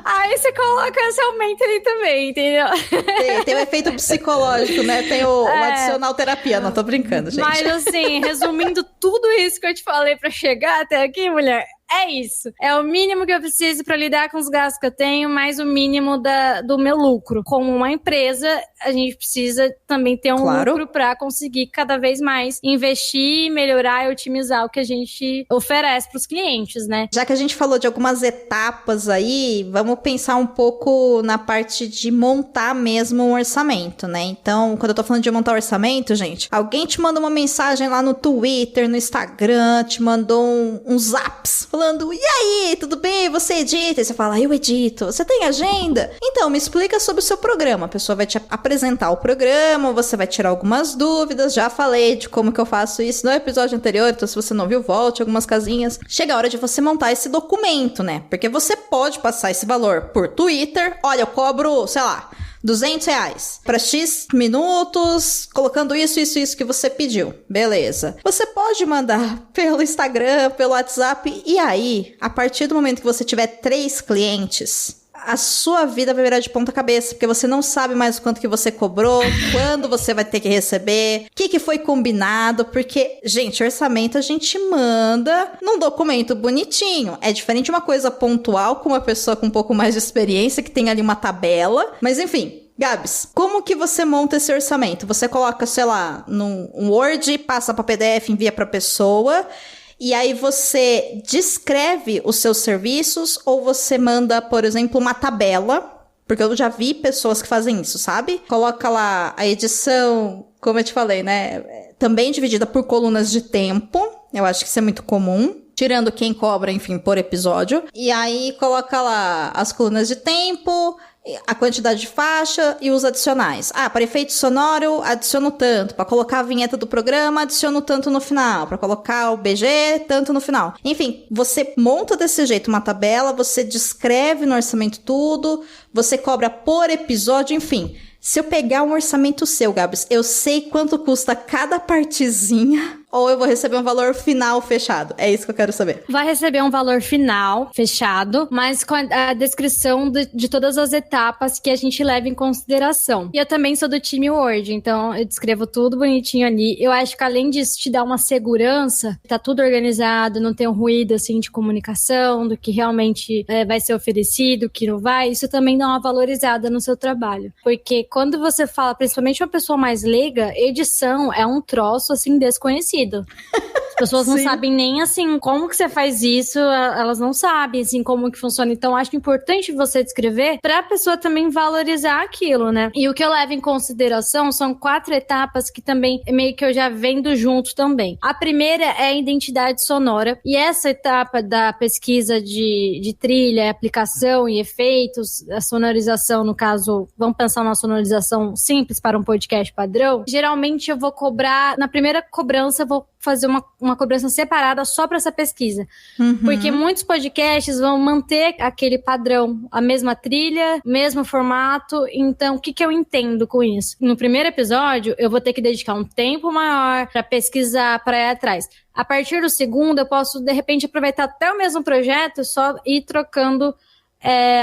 Aí você coloca esse aumento ali também, entendeu? Tem o efeito psicológico, né? Tem o adicional terapia. Não tô brincando, gente. Mas assim, resumindo tudo isso que eu te falei pra chegar até aqui, mulher, é isso. É o mínimo que eu preciso pra lidar com os gastos que eu tenho, mais o mínimo do meu lucro. Como uma empresa, a gente precisa também ter um lucro pra conseguir cada vez mais investir, melhorar e otimizar o que a gente oferece pros clientes, né? Já que a gente falou de algumas etapas aí, vamos pensar um pouco na parte de montar mesmo um orçamento, né? Então, quando eu tô falando de montar orçamento, gente, alguém te manda uma mensagem lá no Twitter, no Instagram, te mandou uns zaps falando, e aí, tudo bem? Você edita? E você fala, eu edito. Você tem agenda? Então, me explica sobre o seu programa. A pessoa vai te apresentar o programa, você vai tirar algumas dúvidas. Já falei de como que eu faço isso no episódio anterior, então se você não viu, volte algumas casinhas. Chega a hora de você montar esse documento, né? Porque você pode passar esse valor por Twitter. Olha, eu cobro, sei lá, R$200 para X minutos, colocando isso que você pediu. Beleza. Você pode mandar pelo Instagram, pelo WhatsApp, e aí, a partir do momento que você tiver 3 clientes, a sua vida vai virar de ponta cabeça, porque você não sabe mais o quanto que você cobrou, quando você vai ter que receber, o que foi combinado, porque, gente, orçamento a gente manda num documento bonitinho. É diferente de uma coisa pontual com uma pessoa com um pouco mais de experiência, que tem ali uma tabela, mas enfim. Gabs, como que você monta esse orçamento? Você coloca, sei lá, num Word, passa para PDF, envia para pessoa, e aí você descreve os seus serviços, ou você manda, por exemplo, uma tabela, porque eu já vi pessoas que fazem isso, sabe? Coloca lá a edição, como eu te falei, né? Também dividida por colunas de tempo, eu acho que isso é muito comum. Tirando quem cobra, enfim, por episódio. E aí coloca lá as colunas de tempo, a quantidade de faixa e os adicionais. Ah, para efeito sonoro, adiciono tanto. Para colocar a vinheta do programa, adiciono tanto no final. Para colocar o BG, tanto no final. Enfim, você monta desse jeito uma tabela, você descreve no orçamento tudo, você cobra por episódio, enfim. Se eu pegar um orçamento seu, Gabs, eu sei quanto custa cada partezinha, ou eu vou receber um valor final fechado? É isso que eu quero saber. Vai receber um valor final fechado, mas com a descrição de todas as etapas que a gente leva em consideração. E eu também sou do time Word, então eu descrevo tudo bonitinho ali. Eu acho que além disso te dá uma segurança, tá tudo organizado, não tem um ruído assim de comunicação, do que realmente vai ser oferecido, o que não vai. Isso também dá uma valorizada no seu trabalho. Porque quando você fala, principalmente uma pessoa mais leiga, edição é um troço assim desconhecido. As pessoas não sabem nem, assim, como que você faz isso, elas não sabem, assim, como que funciona. Então, acho importante você descrever pra pessoa também valorizar aquilo, né? E o que eu levo em consideração são 4 etapas que também, meio que eu já vendo junto também. A primeira é a identidade sonora, e essa etapa da pesquisa de trilha, aplicação e efeitos, a sonorização, no caso, vamos pensar numa sonorização simples para um podcast padrão, geralmente eu vou cobrar, na primeira cobrança, eu vou fazer uma cobrança separada só para essa pesquisa. Porque muitos podcasts vão manter aquele padrão, a mesma trilha, mesmo formato. Então, o que eu entendo com isso? No primeiro episódio, eu vou ter que dedicar um tempo maior para pesquisar, para ir atrás. A partir do segundo, eu posso, de repente, aproveitar até o mesmo projeto, só ir trocando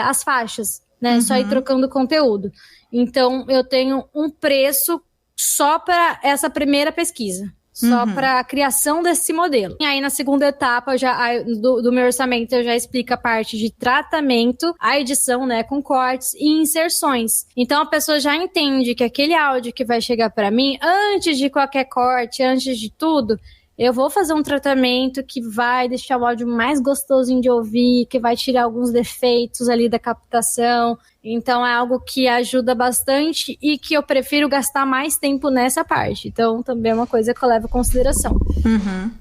as faixas, né? Só ir trocando conteúdo. Então, eu tenho um preço só para essa primeira pesquisa. Só para a criação desse modelo. E aí, na segunda etapa do meu orçamento, eu já explico a parte de tratamento, a edição, né, com cortes e inserções. Então, a pessoa já entende que aquele áudio que vai chegar para mim, antes de qualquer corte, antes de tudo, eu vou fazer um tratamento que vai deixar o áudio mais gostosinho de ouvir, que vai tirar alguns defeitos ali da captação. Então, é algo que ajuda bastante e que eu prefiro gastar mais tempo nessa parte. Então, também é uma coisa que eu levo em consideração,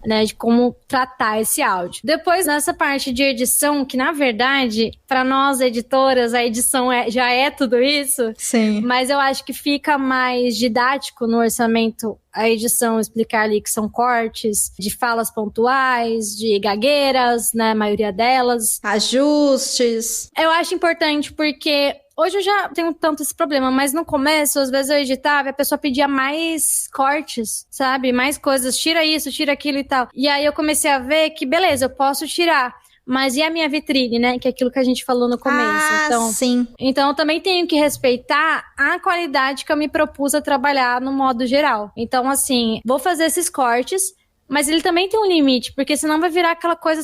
né, de como tratar esse áudio. Depois, nessa parte de edição, que na verdade, para nós editoras, a edição já é tudo isso. Sim. Mas eu acho que fica mais didático no orçamento a edição explicar ali que são cortes de falas pontuais, de gagueiras, né, a maioria delas. Ajustes. Eu acho importante porque hoje eu já tenho tanto esse problema, mas no começo, às vezes eu editava e a pessoa pedia mais cortes, sabe? Mais coisas, tira isso, tira aquilo e tal. E aí eu comecei a ver que, beleza, eu posso tirar. Mas e a minha vitrine, né? Que é aquilo que a gente falou no começo. Sim. Então, eu também tenho que respeitar a qualidade que eu me propus a trabalhar no modo geral. Então, assim, vou fazer esses cortes, mas ele também tem um limite, porque senão vai virar aquela coisa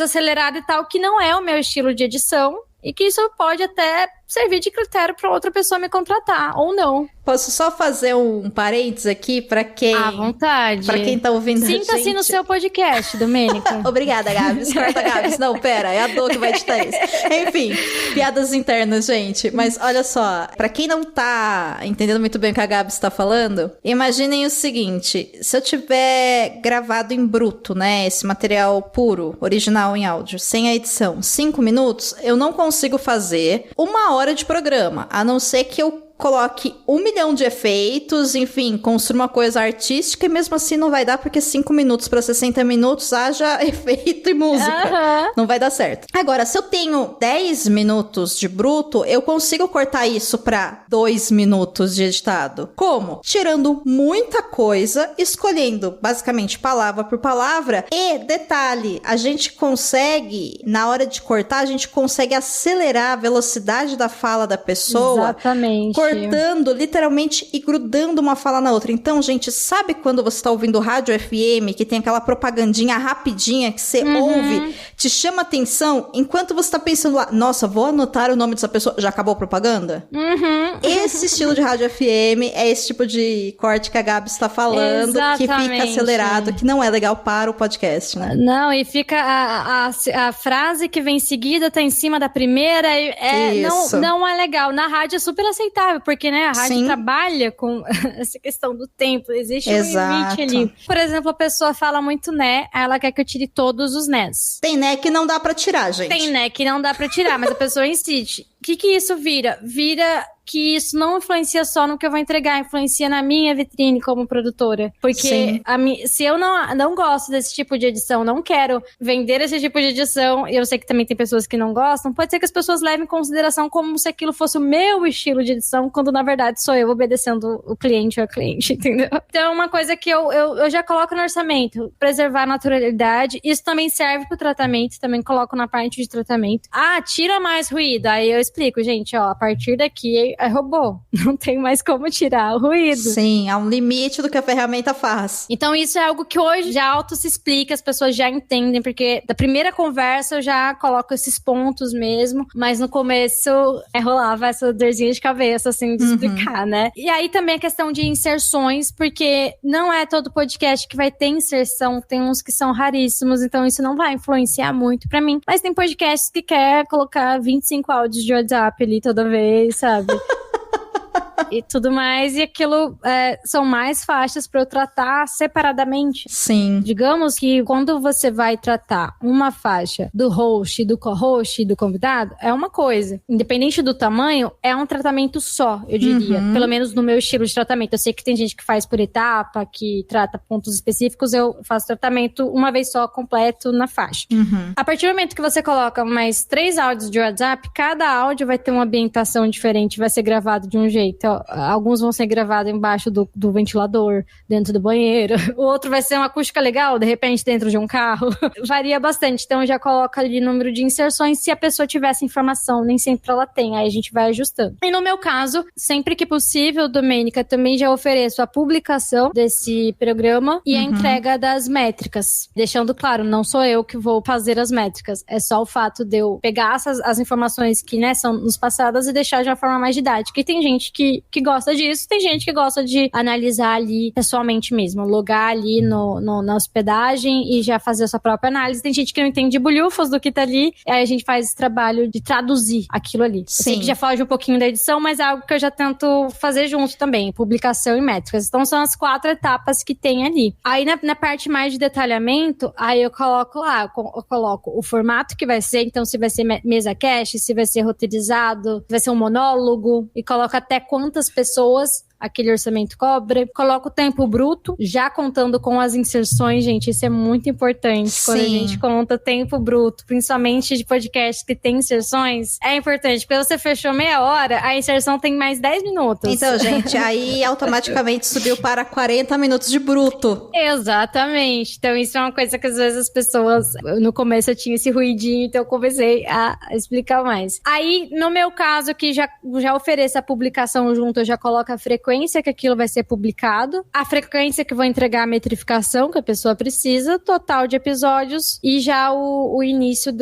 acelerada e tal, que não é o meu estilo de edição. E que isso pode até servir de critério para outra pessoa me contratar, ou não. Posso só fazer um parênteses aqui para quem... À vontade. Para quem tá ouvindo a gente. Sinta-se no seu podcast, Domênica. Obrigada, Gabs. Corta, Gabs. Não, pera, é a Dô que vai editar isso. Enfim, piadas internas, gente. Mas olha só, para quem não tá entendendo muito bem o que a Gabs tá falando, imaginem o seguinte, se eu tiver gravado em bruto, né, esse material puro, original em áudio, sem a edição, 5 minutos, eu não consigo fazer 1 hora de programa, a não ser que eu coloque 1 milhão de efeitos, enfim, construa uma coisa artística e mesmo assim não vai dar porque 5 minutos para 60 minutos haja efeito e música. Não vai dar certo. Agora, se eu tenho 10 minutos de bruto, eu consigo cortar isso para 2 minutos de editado. Como? Tirando muita coisa, escolhendo basicamente palavra por palavra e, detalhe, a gente consegue, na hora de cortar, a gente consegue acelerar a velocidade da fala da pessoa. Exatamente. Cortando, literalmente, e grudando uma fala na outra. Então, gente, sabe quando você tá ouvindo rádio FM, que tem aquela propagandinha rapidinha que você ouve, te chama atenção, enquanto você tá pensando lá, nossa, vou anotar o nome dessa pessoa, já acabou a propaganda? Esse estilo de rádio FM é esse tipo de corte que a Gabi está falando, que fica acelerado, que não é legal para o podcast, né? Não, e fica a frase que vem seguida tá em cima da primeira, não é legal. Na rádio é super aceitável, porque, né, a rádio trabalha com essa questão do tempo, existe um limite ali. Por exemplo, a pessoa fala muito né, ela quer que eu tire todos os nés. Tem né que não dá pra tirar, gente. Tem né que não dá pra tirar, mas a pessoa insiste. O que isso vira? Vira que isso não influencia só no que eu vou entregar, influencia na minha vitrine como produtora. Porque se eu não gosto desse tipo de edição, não quero vender esse tipo de edição, e eu sei que também tem pessoas que não gostam, pode ser que as pessoas levem em consideração como se aquilo fosse o meu estilo de edição, quando na verdade sou eu obedecendo o cliente ou a cliente, entendeu? Então, uma coisa que eu já coloco no orçamento, preservar a naturalidade, isso também serve pro tratamento, também coloco na parte de tratamento. Tira mais ruído, aí eu explico, gente, ó, a partir daqui é robô, não tem mais como tirar o ruído. Sim, há um limite do que a ferramenta faz. Então isso é algo que hoje já auto se explica, as pessoas já entendem, porque da primeira conversa eu já coloco esses pontos mesmo, mas no começo rolava essa dorzinha de cabeça, assim, de explicar, né? E aí também a questão de inserções, porque não é todo podcast que vai ter inserção, tem uns que são raríssimos, então isso não vai influenciar muito pra mim, mas tem podcasts que quer colocar 25 áudios de WhatsApp ali toda vez, sabe? e tudo mais, e aquilo são mais faixas para eu tratar separadamente. Sim. Digamos que quando você vai tratar uma faixa do host, do co-host e do convidado, é uma coisa. Independente do tamanho, é um tratamento só, eu diria. Pelo menos no meu estilo de tratamento. Eu sei que tem gente que faz por etapa, que trata pontos específicos, eu faço tratamento uma vez só, completo, na faixa. A partir do momento que você coloca mais 3 áudios de WhatsApp, cada áudio vai ter uma ambientação diferente, vai ser gravado de um jeito. Alguns vão ser gravados embaixo do ventilador, dentro do banheiro. O outro vai ser uma acústica legal, de repente dentro de um carro. Varia bastante, então já coloca ali número de inserções. Se a pessoa tivesse informação, nem sempre ela tem, aí a gente vai ajustando. E no meu caso, sempre que possível, Domênica, também já ofereço a publicação desse programa e a entrega das métricas. Deixando claro, não sou eu que vou fazer as métricas, é só o fato de eu pegar as informações que, né, são nos passadas e deixar de uma forma mais didática. E tem gente que gosta disso, tem gente que gosta de analisar ali pessoalmente mesmo, logar ali na hospedagem e já fazer a sua própria análise. Tem gente que não entende bolhufas do que tá ali, aí a gente faz esse trabalho de traduzir aquilo ali. Sim. Eu sei que já foge um pouquinho da edição, mas é algo que eu já tento fazer junto também, publicação e métricas. Então são as 4 etapas que tem ali. Aí na parte mais de detalhamento, aí eu coloco lá, eu coloco o formato que vai ser, então se vai ser mesa cast, se vai ser roteirizado, se vai ser um monólogo, e coloco até quantas pessoas aquele orçamento cobra. Coloca o tempo bruto, já contando com as inserções, gente, isso é muito importante. Sim. Quando a gente conta tempo bruto, principalmente de podcast que tem inserções, é importante, porque você fechou meia hora, a inserção tem mais 10 minutos. Então, gente, aí automaticamente subiu para 40 minutos de bruto. Exatamente. Então, isso é uma coisa que às vezes as pessoas... No começo eu tinha esse ruidinho, então eu comecei a explicar mais. Aí, no meu caso, que já ofereço a publicação junto, eu já coloco a frequência que aquilo vai ser publicado, a frequência que vou entregar a metrificação que a pessoa precisa, total de episódios e já o início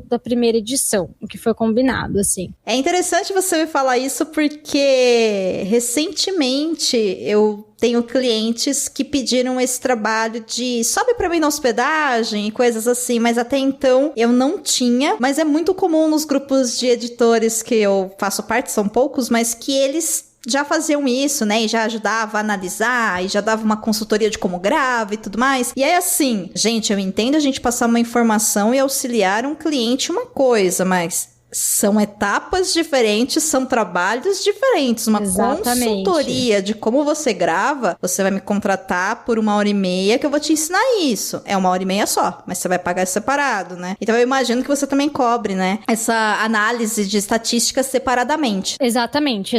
da primeira edição, o que foi combinado, assim. É interessante você me falar isso porque recentemente eu tenho clientes que pediram esse trabalho de sobe pra mim na hospedagem e coisas assim, mas até então eu não tinha, mas é muito comum nos grupos de editores que eu faço parte, são poucos, mas que eles já faziam isso, né, e já ajudava a analisar, e já dava uma consultoria de como grava e tudo mais. E aí, assim, gente, eu entendo a gente passar uma informação e auxiliar um cliente uma coisa, mas são etapas diferentes, são trabalhos diferentes. Uma consultoria de como você grava, você vai me contratar por 1h30 que eu vou te ensinar isso. É 1h30 só, mas você vai pagar separado, né? Então eu imagino que você também cobre, né? Essa análise de estatísticas separadamente. Exatamente.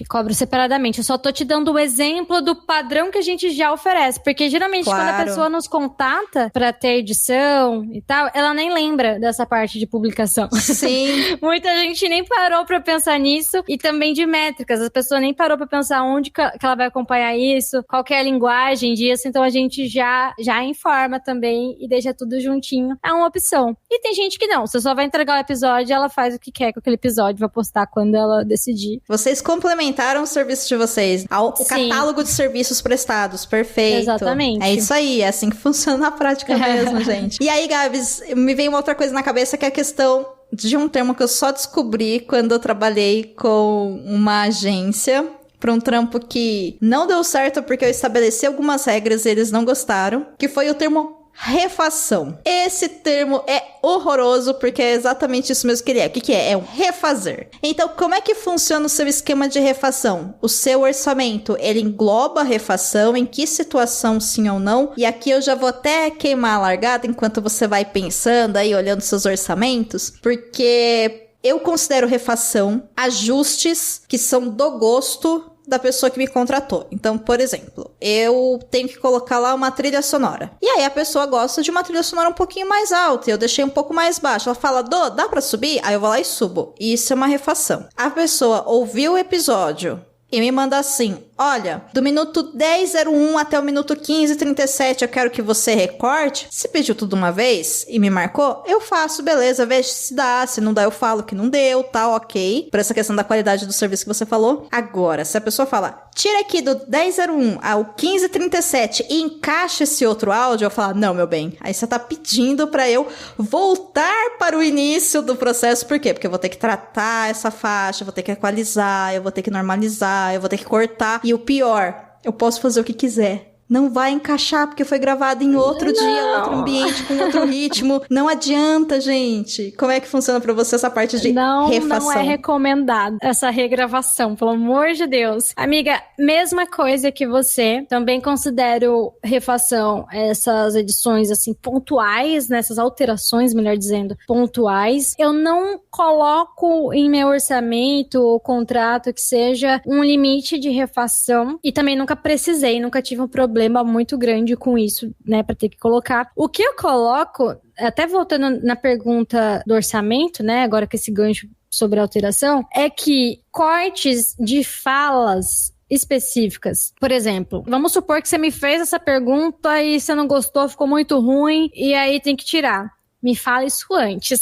Cobro separadamente. Eu só tô te dando o exemplo do padrão que a gente já oferece, porque geralmente quando a pessoa nos contata pra ter edição e tal, ela nem lembra dessa parte de publicação. Sim. Muita gente nem parou pra pensar nisso, e também de métricas, a pessoa nem parou pra pensar onde que ela vai acompanhar isso, qual que é a linguagem disso, então a gente já informa também e deixa tudo juntinho. É uma opção. E tem gente que não, você só vai entregar o episódio, ela faz o que quer com aquele episódio, vai postar quando ela decidir. Vocês complementaram o serviço de vocês, o catálogo de serviços prestados, perfeito. Exatamente. É isso aí, é assim que funciona na prática mesmo, gente. E aí, Gabs, me veio uma outra coisa na cabeça, que é a questão de um termo que eu só descobri quando eu trabalhei com uma agência para um trampo que não deu certo porque eu estabeleci algumas regras e eles não gostaram, que foi o termo refação. Esse termo é horroroso porque é exatamente isso mesmo que ele é. O que é? É um refazer. Então, como é que funciona o seu esquema de refação? O seu orçamento, ele engloba a refação, em que situação sim ou não? E aqui eu já vou até queimar a largada enquanto você vai pensando aí, olhando seus orçamentos, porque eu considero refação ajustes que são do gosto da pessoa que me contratou. Então, por exemplo, eu tenho que colocar lá uma trilha sonora. E aí a pessoa gosta de uma trilha sonora um pouquinho mais alta, e eu deixei um pouco mais baixo. Ela fala, dá pra subir? Aí eu vou lá e subo. Isso é uma refação. A pessoa ouviu o episódio e me manda assim, olha, do minuto 10:01 até o minuto 15:37 eu quero que você recorte. Se pediu tudo uma vez e me marcou, eu faço, beleza, vejo se dá, se não dá eu falo que não deu, tá, ok. Por essa questão da qualidade do serviço que você falou. Agora, se a pessoa falar, tira aqui do 10:01 ao 15:37 e encaixa esse outro áudio, eu falo, não, meu bem, aí você tá pedindo pra eu voltar para o início do processo, por quê? Porque eu vou ter que tratar essa faixa, eu vou ter que equalizar, eu vou ter que normalizar, eu vou ter que cortar. E o pior, eu posso fazer o que quiser. Não vai encaixar, porque foi gravado em outro dia, outro ambiente, com outro ritmo. Não adianta, gente. Como é que funciona pra você essa parte de refação? Não é recomendado essa regravação, pelo amor de Deus. Amiga, mesma coisa que você. Também considero refação essas edições, assim, pontuais, né? Essas alterações, melhor dizendo, pontuais. Eu não coloco em meu orçamento ou contrato que seja um limite de refação. E também nunca precisei, nunca tive um problema muito grande com isso, né, pra ter que colocar. O que eu coloco, até voltando na pergunta do orçamento, né, agora com esse gancho sobre a alteração, é que cortes de falas específicas. Por exemplo, vamos supor que você me fez essa pergunta e você não gostou, ficou muito ruim, e aí tem que tirar. Me fala isso antes.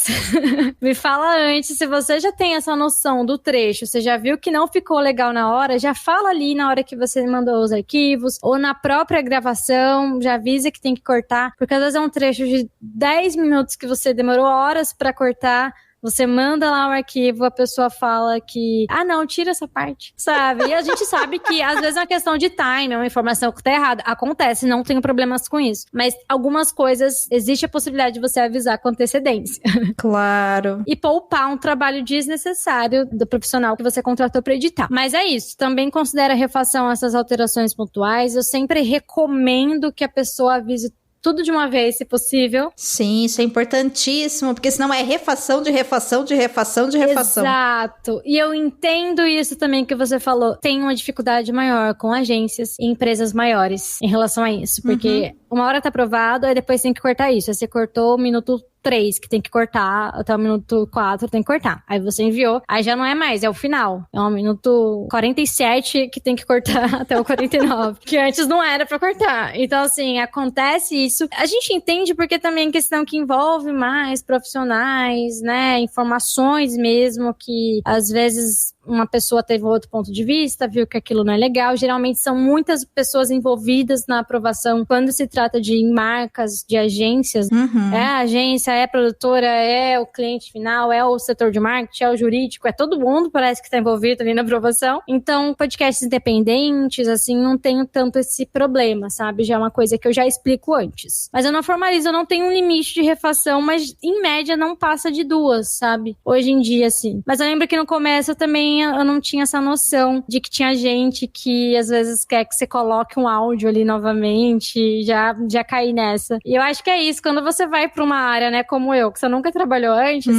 Me fala antes. Se você já tem essa noção do trecho, você já viu que não ficou legal na hora, já fala ali na hora que você mandou os arquivos, ou na própria gravação, já avisa que tem que cortar, porque às vezes é um trecho de 10 minutos que você demorou horas pra cortar. Você manda lá o arquivo, a pessoa fala que, não, tira essa parte, sabe? E a gente sabe que, às vezes, é uma questão de time, é uma informação que tá errada. Acontece, não tenho problemas com isso. Mas algumas coisas, existe a possibilidade de você avisar com antecedência. Claro. E poupar um trabalho desnecessário do profissional que você contratou pra editar. Mas é isso, também considera refação essas alterações pontuais. Eu sempre recomendo que a pessoa avise tudo de uma vez, se possível. Sim, isso é importantíssimo, porque senão é refação de refação de refação de refação. Exato. E eu entendo isso também que você falou. Tem uma dificuldade maior com agências e empresas maiores em relação a isso. Porque uma hora tá aprovado, aí depois tem que cortar isso. Aí você cortou o minuto 3, que tem que cortar, até o minuto 4 tem que cortar. Aí você enviou, aí já não é mais, é o final. É o minuto 47 que tem que cortar até o 49, que antes não era pra cortar. Então, assim, acontece isso. A gente entende porque também é questão que envolve mais profissionais, né, informações mesmo, que às vezes uma pessoa teve outro ponto de vista, viu que aquilo não é legal. Geralmente são muitas pessoas envolvidas na aprovação quando se trata de marcas, de agências. É a agência, é a produtora, é o cliente final, é o setor de marketing, é o jurídico, é todo mundo parece que está envolvido ali na aprovação. Então, podcasts independentes, assim, não tenho tanto esse problema, sabe? Já é uma coisa que eu já explico antes. Mas eu não formalizo, eu não tenho um limite de refação, mas em média não passa de 2, sabe? Hoje em dia, assim. Mas eu lembro que no começo eu também eu não tinha essa noção de que tinha gente que às vezes quer que você coloque um áudio ali novamente, já caí nessa. E eu acho que é isso, quando você vai pra uma área, né, como eu, que você nunca trabalhou antes,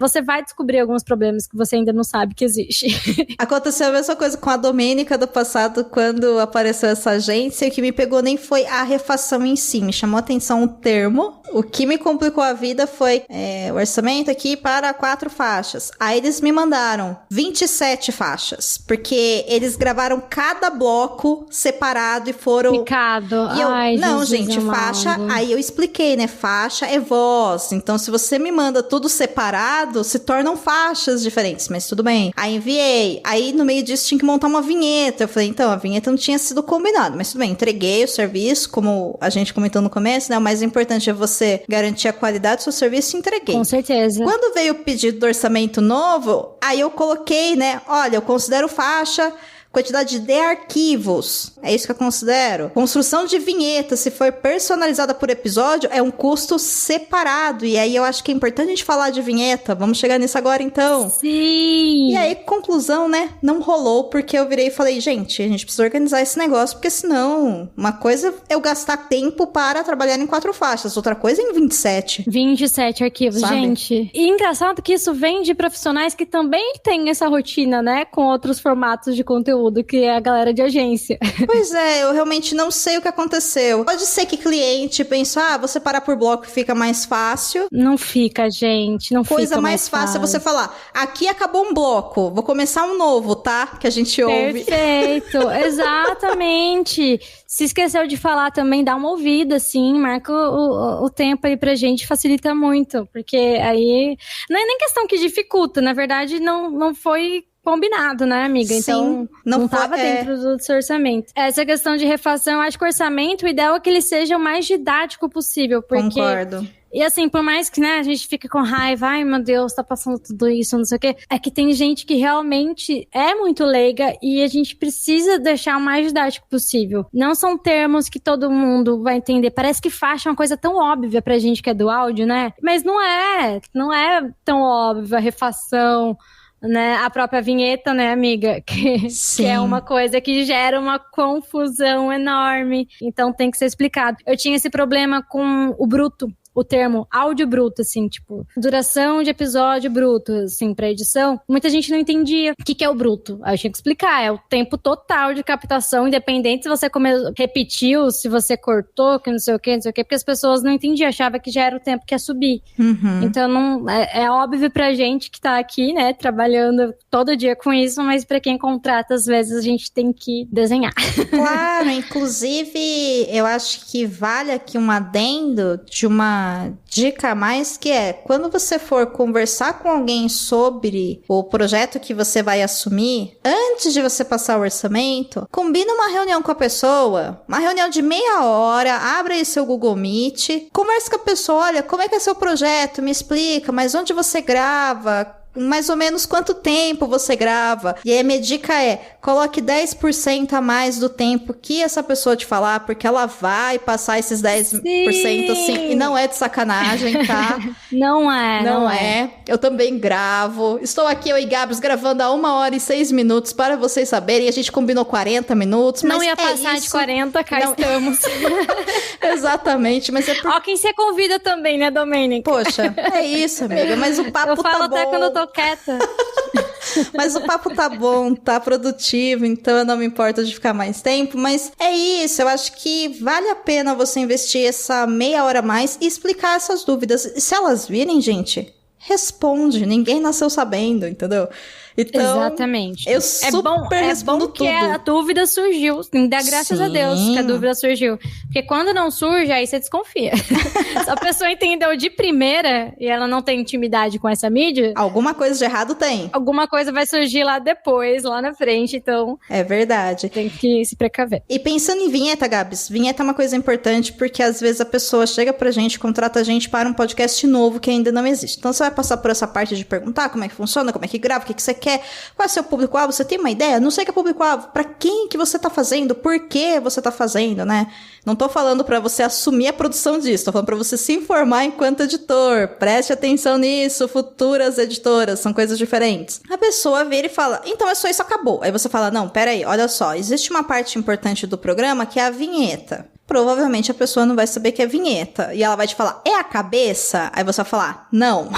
você vai descobrir alguns problemas que você ainda não sabe que existe. Aconteceu a mesma coisa com a Domênica do passado, quando apareceu essa agência, e o que me pegou nem foi a refação em si, me chamou a atenção o termo. O que me complicou a vida foi o orçamento aqui para 4 faixas. Aí eles me mandaram 27 faixas, porque eles gravaram cada bloco separado e foram... Picado. E eu, ai, não, Jesus gente, amado. faixa... Aí eu expliquei, né? Faixa é voz. Então, se você me manda tudo separado, se tornam faixas diferentes, mas tudo bem. Aí enviei. Aí, no meio disso, tinha que montar uma vinheta. Eu falei, então, a vinheta não tinha sido combinada, mas tudo bem. Entreguei o serviço, como a gente comentou no começo, né? O mais importante é você garantir a qualidade do seu serviço e entreguei. Com certeza. Quando veio o pedido do orçamento novo, aí eu coloquei, né? Olha, eu considero faixa, quantidade de arquivos, é isso que eu considero. Construção de vinheta, se for personalizada por episódio, é um custo separado. E aí eu acho que é importante a gente falar de vinheta. Vamos chegar nisso agora, então. Sim! E aí, conclusão, né? Não rolou, porque eu virei e falei, gente, a gente precisa organizar esse negócio, porque senão, uma coisa é eu gastar tempo para trabalhar em 4 faixas, outra coisa é em 27. 27 arquivos, sabe? gente. E engraçado que isso vem de profissionais que também têm essa rotina, né? Com outros formatos de conteúdo. conteúdo, que é a galera de agência. Pois é, eu realmente não sei o que aconteceu. Pode ser que cliente pensou, você parar por bloco fica mais fácil. Não fica, gente, não fica Coisa mais fácil é você falar, aqui acabou um bloco, vou começar um novo, tá? Que a gente ouve. Perfeito, exatamente. Se esqueceu de falar também, dá uma ouvida, assim, marca o tempo aí pra gente, facilita muito, porque aí não é nem questão que dificulta, na verdade não foi combinado, né, amiga? Então, Sim, não estava dentro do seu orçamento. Essa questão de refação, eu acho que o orçamento, o ideal é que ele seja o mais didático possível, porque... Concordo. E assim, por mais que, né, a gente fique com raiva, ai meu Deus, tá passando tudo isso, não sei o quê, é que tem gente que realmente é muito leiga e a gente precisa deixar o mais didático possível. Não são termos que todo mundo vai entender. Parece que faixa é uma coisa tão óbvia pra gente que é do áudio, né? Mas não é tão óbvio a refação, né, a própria vinheta, né, amiga, que é uma coisa que gera uma confusão enorme, então tem que ser explicado. Eu tinha esse problema com o bruto, o termo áudio bruto, assim, tipo, duração de episódio bruto, assim, pra edição, muita gente não entendia o que é o bruto. Aí eu tinha que explicar, é o tempo total de captação, independente se você repetiu, se você cortou, que não sei o que, porque as pessoas não entendiam, achavam que já era o tempo que ia subir. Uhum. Então, não, é óbvio pra gente que tá aqui, né, trabalhando todo dia com isso, mas pra quem contrata, às vezes, a gente tem que desenhar. Claro, inclusive, eu acho que vale aqui um adendo de uma dica a mais, que é, quando você for conversar com alguém sobre o projeto que você vai assumir, antes de você passar o orçamento, combina uma reunião com a pessoa, uma reunião de meia hora, abre aí seu Google Meet, conversa com a pessoa, olha, como é que é seu projeto, me explica, mas onde você grava, mais ou menos quanto tempo você grava. E aí a minha dica é, coloque 10% a mais do tempo que essa pessoa te falar, porque ela vai passar esses 10% assim, e não é de sacanagem, tá? Não é. Eu também gravo. Estou aqui, eu e Gabs, gravando a 1h06 para vocês saberem. A gente combinou 40 minutos, mas não ia passar de 40, cá estamos. Exatamente, mas é Ó, quem você convida também, né, Domênica? Poxa, é isso, amiga, mas o papo tá bom. Eu falo até quando eu tô quieta. Mas o papo tá bom, tá produtivo, então eu não me importo de ficar mais tempo, mas é isso, eu acho que vale a pena você investir essa meia hora a mais e explicar essas dúvidas. E se elas virem, gente, responde, ninguém nasceu sabendo, entendeu? Então, exatamente. Eu super respondo tudo. É bom que a dúvida surgiu. Dá graças a Deus que a dúvida surgiu. Porque quando não surge, aí você desconfia. Se a pessoa entendeu de primeira e ela não tem intimidade com essa mídia... alguma coisa de errado tem. Alguma coisa vai surgir lá depois, lá na frente, então... é verdade. Tem que se precaver. E pensando em vinheta, Gabs, vinheta é uma coisa importante porque às vezes a pessoa chega pra gente, contrata a gente para um podcast novo que ainda não existe. Então você vai passar por essa parte de perguntar como é que funciona, como é que grava, o que você quer, qual é o seu público-alvo, você tem uma ideia? Não sei o que é público-alvo, pra quem que você tá fazendo, por que você tá fazendo, né? Não tô falando pra você assumir a produção disso, tô falando pra você se informar enquanto editor, preste atenção nisso, futuras editoras, são coisas diferentes. A pessoa vira e fala, então é só isso, acabou. Aí você fala, não, peraí, olha só, existe uma parte importante do programa que é a vinheta. Provavelmente a pessoa não vai saber que é vinheta. E ela vai te falar, é a cabeça? Aí você vai falar, não.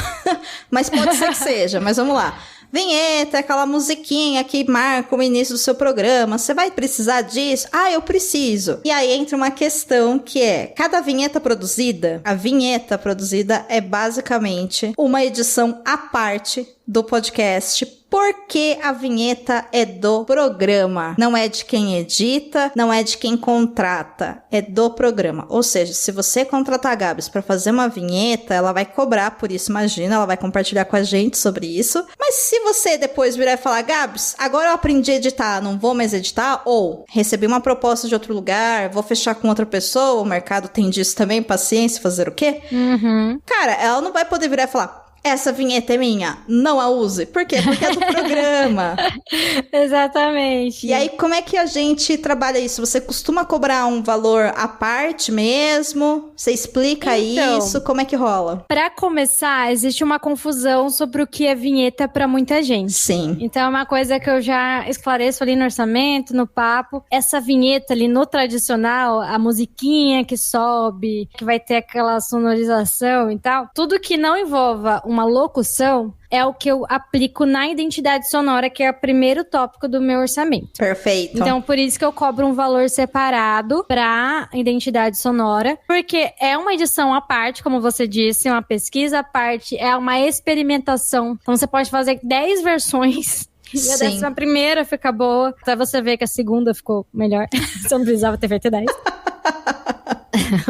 Mas pode ser que seja, mas vamos lá. Vinheta, aquela musiquinha que marca o início do seu programa. Você vai precisar disso? Ah, eu preciso. E aí entra uma questão que é, cada vinheta produzida, a vinheta produzida é basicamente uma edição à parte do podcast, porque a vinheta é do programa, não é de quem edita, não é de quem contrata, é do programa. Ou seja, se você contratar a Gabs para fazer uma vinheta, ela vai cobrar por isso, imagina, ela vai compartilhar com a gente sobre isso. Mas se você depois virar e falar, Gabs, agora eu aprendi a editar, não vou mais editar, ou recebi uma proposta de outro lugar, vou fechar com outra pessoa, o mercado tem disso também, paciência, fazer o quê? Cara, ela não vai poder virar e falar, essa vinheta é minha, não a use. Por quê? Porque é do programa. Exatamente. E aí, como é que a gente trabalha isso? Você costuma cobrar um valor à parte mesmo? Você explica isso? Como é que rola? Pra começar, existe uma confusão sobre o que é vinheta pra muita gente. Sim. Então, é uma coisa que eu já esclareço ali no orçamento, no papo. Essa vinheta ali no tradicional, a musiquinha que sobe, que vai ter aquela sonorização e tal, tudo que não envolva uma locução, é o que eu aplico na identidade sonora, que é o primeiro tópico do meu orçamento. Perfeito. Então, por isso que eu cobro um valor separado pra identidade sonora, porque é uma edição à parte, como você disse, uma pesquisa à parte, é uma experimentação. Então, você pode fazer 10 versões. E a 11ª fica boa. Até você ver que a segunda ficou melhor. Você não precisava ter feito 10.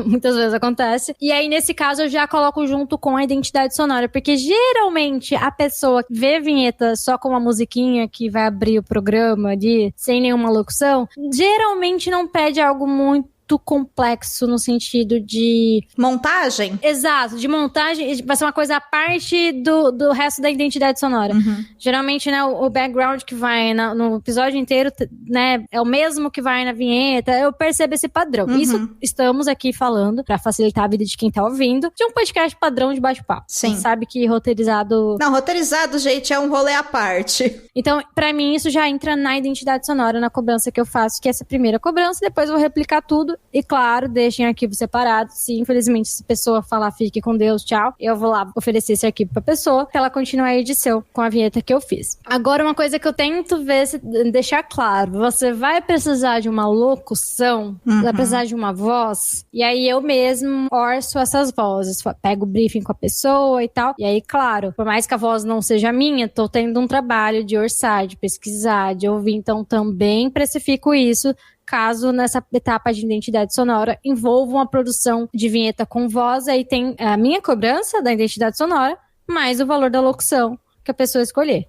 Muitas vezes acontece. E aí, nesse caso, eu já coloco junto com a identidade sonora. Porque, geralmente, a pessoa que vê vinheta só com uma musiquinha que vai abrir o programa ali, sem nenhuma locução, geralmente não pede algo muito complexo no sentido de... montagem? Exato, de montagem. Vai ser uma coisa à parte do resto da identidade sonora. Geralmente, né, o background que vai no episódio inteiro, né, é o mesmo que vai na vinheta. Eu percebo esse padrão. Isso estamos aqui falando, pra facilitar a vida de quem tá ouvindo, de um podcast padrão de bate-papo. Sim. A gente sabe que roteirizado... Não, roteirizado, gente, é um rolê à parte. Então, pra mim, isso já entra na identidade sonora, na cobrança que eu faço, que é essa primeira cobrança. Depois eu vou replicar tudo. E claro, deixem arquivos separados. Se infelizmente essa pessoa falar fique com Deus, tchau, eu vou lá oferecer esse arquivo pra pessoa, pra ela continuar a edição com a vinheta que eu fiz. Agora, uma coisa que eu tento ver, deixar claro, você vai precisar de uma locução, vai precisar de uma voz, e aí eu mesmo orço essas vozes, pego o briefing com a pessoa e tal, e aí, claro, por mais que a voz não seja minha, tô tendo um trabalho de orçar, de pesquisar, de ouvir, então também precifico isso, caso nessa etapa de identidade sonora envolva uma produção de vinheta com voz, aí tem a minha cobrança da identidade sonora, mais o valor da locução que a pessoa escolher.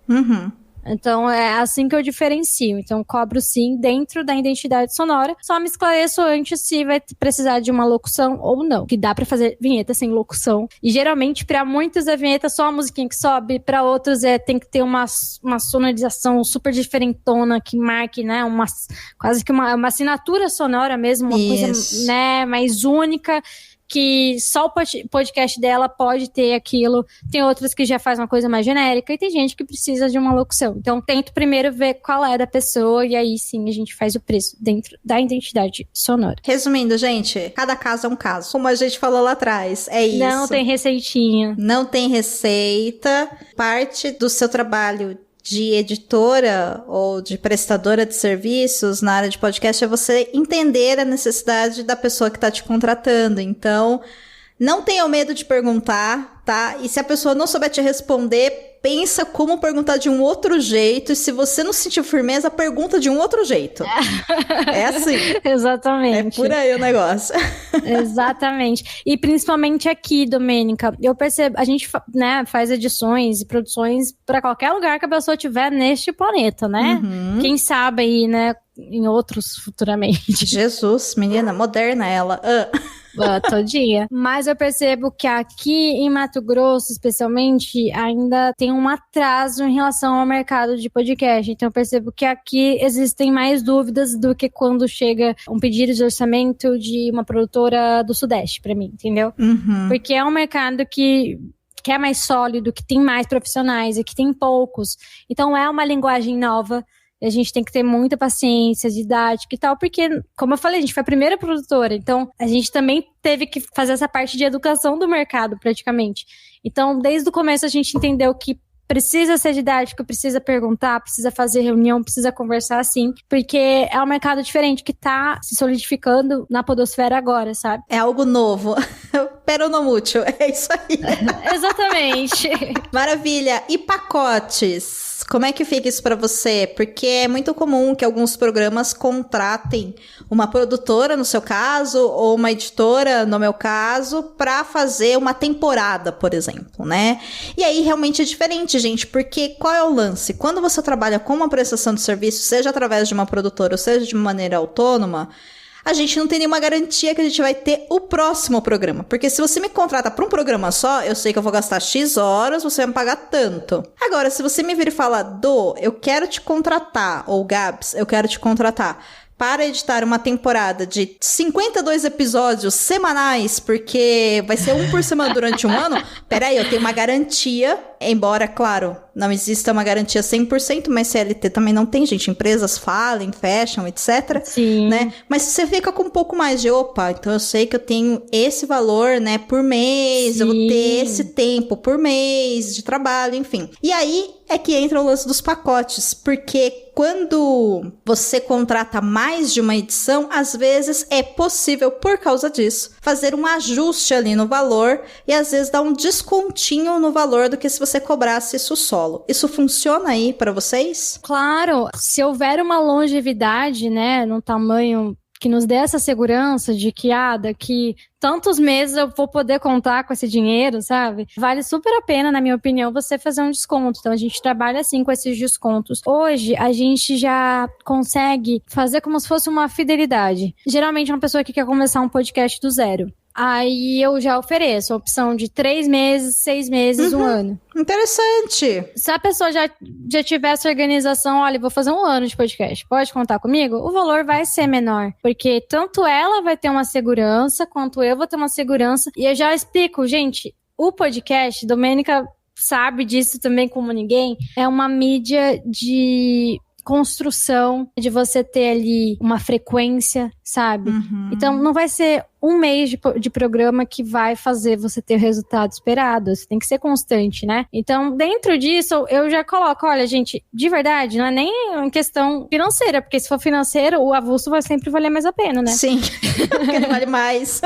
Então, é assim que eu diferencio. Então, cobro sim dentro da identidade sonora. Só me esclareço antes se vai precisar de uma locução ou não. Que dá pra fazer vinheta sem locução. E, geralmente, pra muitos, a vinheta é só a musiquinha que sobe. Pra outros, tem que ter uma sonorização super diferentona que marque, né? Quase que uma assinatura sonora mesmo. Uma coisa, né, mais única. Que só o podcast dela pode ter aquilo. Tem outras que já faz uma coisa mais genérica e tem gente que precisa de uma locução. Então, tento primeiro ver qual é da pessoa e aí sim a gente faz o preço dentro da identidade sonora. Resumindo, gente, cada caso é um caso. Como a gente falou lá atrás, é isso. Não tem receitinha. Não tem receita. Parte do seu trabalho de editora ou de prestadora de serviços na área de podcast é você entender a necessidade da pessoa que está te contratando. Então, não tenha medo de perguntar, tá? E se a pessoa não souber te responder, pensa como perguntar de um outro jeito. E se você não sentir firmeza, pergunta de um outro jeito. É assim. Exatamente. É por aí o negócio. Exatamente. E principalmente aqui, Domênica, eu percebo, a gente, né, faz edições e produções para qualquer lugar que a pessoa tiver neste planeta, né? Quem sabe aí, né, em outros futuramente. Jesus, menina, moderna ela. Todinha. Mas eu percebo que aqui em Mato Grosso, especialmente, ainda tem um atraso em relação ao mercado de podcast. Então eu percebo que aqui existem mais dúvidas do que quando chega um pedido de orçamento de uma produtora do Sudeste pra mim, entendeu? Porque é um mercado que é mais sólido, que tem mais profissionais e que tem poucos. Então é uma linguagem nova. A gente tem que ter muita paciência, didática e tal, porque, como eu falei, a gente foi a primeira produtora, então a gente também teve que fazer essa parte de educação do mercado, praticamente. Então, desde o começo a gente entendeu que precisa ser didático, precisa perguntar, precisa fazer reunião, precisa conversar assim, porque é um mercado diferente que tá se solidificando na podosfera agora, sabe? É algo novo. Peronomútil, é isso aí. Exatamente. Maravilha. E pacotes? Como é que fica isso pra você? Porque é muito comum que alguns programas contratem uma produtora, no seu caso, ou uma editora, no meu caso, pra fazer uma temporada, por exemplo, né? E aí realmente é diferente, gente, porque qual é o lance? Quando você trabalha com uma prestação de serviço, seja através de uma produtora ou seja de maneira autônoma, a gente não tem nenhuma garantia que a gente vai ter o próximo programa. Porque se você me contrata para um programa só, eu sei que eu vou gastar X horas, você vai me pagar tanto. Agora, se você me vir e falar, Dô, eu quero te contratar, ou Gabs, eu quero te contratar para editar uma temporada de 52 episódios semanais, porque vai ser um por semana durante um ano, peraí, eu tenho uma garantia, embora, claro, não exista uma garantia 100%, mas CLT também não tem, gente. Empresas falem, fecham, etc. Sim. Né? Mas você fica com um pouco mais de, opa, então eu sei que eu tenho esse valor, né, por mês, Sim. eu vou ter esse tempo por mês de trabalho, enfim. E aí é que entra o lance dos pacotes, porque quando você contrata mais de uma edição, às vezes é possível, por causa disso, fazer um ajuste ali no valor e às vezes dar um descontinho no valor do que se você cobrasse isso solo. Isso funciona aí para vocês? Claro, se houver uma longevidade, né, num tamanho que nos dê essa segurança de que, daqui tantos meses eu vou poder contar com esse dinheiro, sabe? Vale super a pena, na minha opinião, você fazer um desconto. Então, a gente trabalha assim com esses descontos. Hoje, a gente já consegue fazer como se fosse uma fidelidade. Geralmente, uma pessoa que quer começar um podcast do zero. Aí eu já ofereço a opção de 3 meses, 6 meses, um ano. Interessante. Se a pessoa já tiver essa organização, olha, vou fazer um ano de podcast, pode contar comigo? O valor vai ser menor, porque tanto ela vai ter uma segurança, quanto eu vou ter uma segurança. E eu já explico, gente, o podcast, Domênica sabe disso também como ninguém, é uma mídia de construção, de você ter ali uma frequência, sabe? Então, não vai ser um mês de programa que vai fazer você ter o resultado esperado. Você tem que ser constante, né? Então, dentro disso, eu já coloco, olha, gente, de verdade, não é nem em questão financeira, porque se for financeiro, o avulso vai sempre valer mais a pena, né? Sim, porque ele vale mais.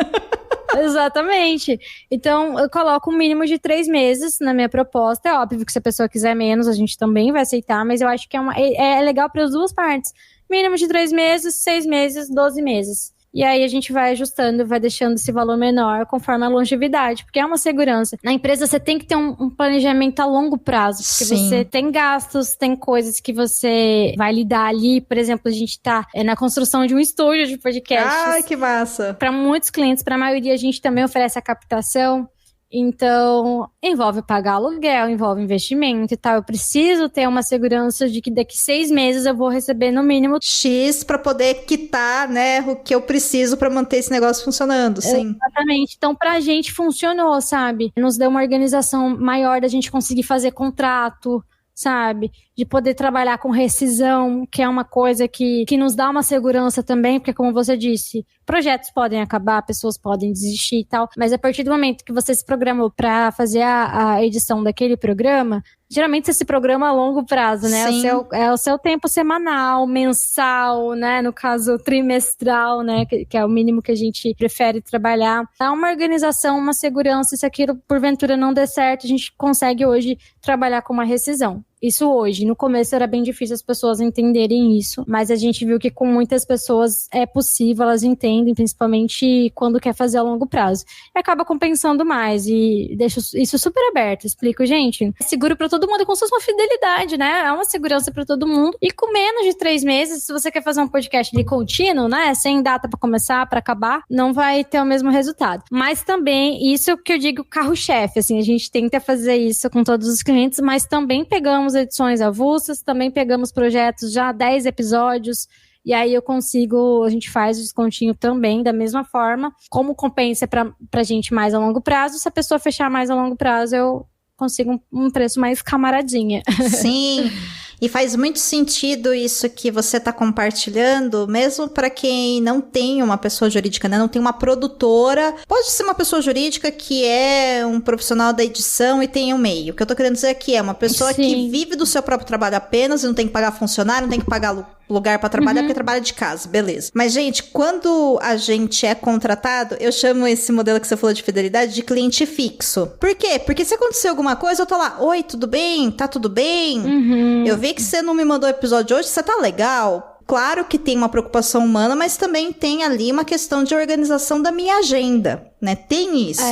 Exatamente. Então, eu coloco um mínimo de 3 meses na minha proposta. É óbvio que se a pessoa quiser menos, a gente também vai aceitar, mas eu acho que é legal para as duas partes. Mínimo de 3 meses, 6 meses, 12 meses. E aí a gente vai ajustando, vai deixando esse valor menor conforme a longevidade, porque é uma segurança. Na empresa você tem que ter um planejamento a longo prazo, porque Sim. você tem gastos, tem coisas que você vai lidar ali. Por exemplo, a gente tá na construção de um estúdio de podcasts. Ai, que massa! Para muitos clientes, para a maioria, a gente também oferece a captação. Então, envolve pagar aluguel, envolve investimento e tal. Eu preciso ter uma segurança de que daqui 6 meses eu vou receber no mínimo X para poder quitar, né, o que eu preciso para manter esse negócio funcionando, sim. Exatamente. Então, pra gente funcionou, sabe? Nos deu uma organização maior da gente conseguir fazer contrato, sabe? De poder trabalhar com rescisão, que é uma coisa que nos dá uma segurança também, porque como você disse, projetos podem acabar, pessoas podem desistir e tal, mas a partir do momento que você se programou pra fazer a edição daquele programa, geralmente você se programa a longo prazo, né? É o seu tempo semanal, mensal, né? No caso, trimestral, né? Que é o mínimo que a gente prefere trabalhar. Dá uma organização, uma segurança, se aquilo porventura não der certo, a gente consegue hoje trabalhar com uma rescisão. Isso hoje. No começo era bem difícil as pessoas entenderem isso, mas a gente viu que com muitas pessoas é possível, elas entendem, principalmente quando quer fazer a longo prazo. E acaba compensando mais e deixa isso super aberto. Explico, gente, é seguro pra todo mundo, é como se fosse uma fidelidade, né? É uma segurança pra todo mundo. E com menos de 3 meses, se você quer fazer um podcast de contínuo, né? Sem data pra começar, pra acabar, não vai ter o mesmo resultado. Mas também, isso que eu digo carro-chefe, assim, a gente tenta fazer isso com todos os clientes, mas também pegamos edições avulsas, também pegamos projetos já 10 episódios, e aí a gente faz o descontinho também, da mesma forma, como compensa pra gente mais a longo prazo, se a pessoa fechar mais a longo prazo, eu consigo um preço mais camaradinha. Sim, e faz muito sentido isso que você está compartilhando, mesmo para quem não tem uma pessoa jurídica, né? Não tem uma produtora. Pode ser uma pessoa jurídica que é um profissional da edição e tem um meio. O que eu tô querendo dizer aqui é uma pessoa Sim. que vive do seu próprio trabalho apenas e não tem que pagar funcionário, não tem que pagar lugar para trabalhar, porque trabalha de casa, beleza. Mas, gente, quando a gente é contratado, eu chamo esse modelo que você falou de fidelidade de cliente fixo. Por quê? Porque se acontecer alguma coisa, eu tô lá, oi, tudo bem? Tá tudo bem? Eu vi que você não me mandou o episódio hoje, você tá legal? Claro que tem uma preocupação humana, mas também tem ali uma questão de organização da minha agenda, né? Tem isso.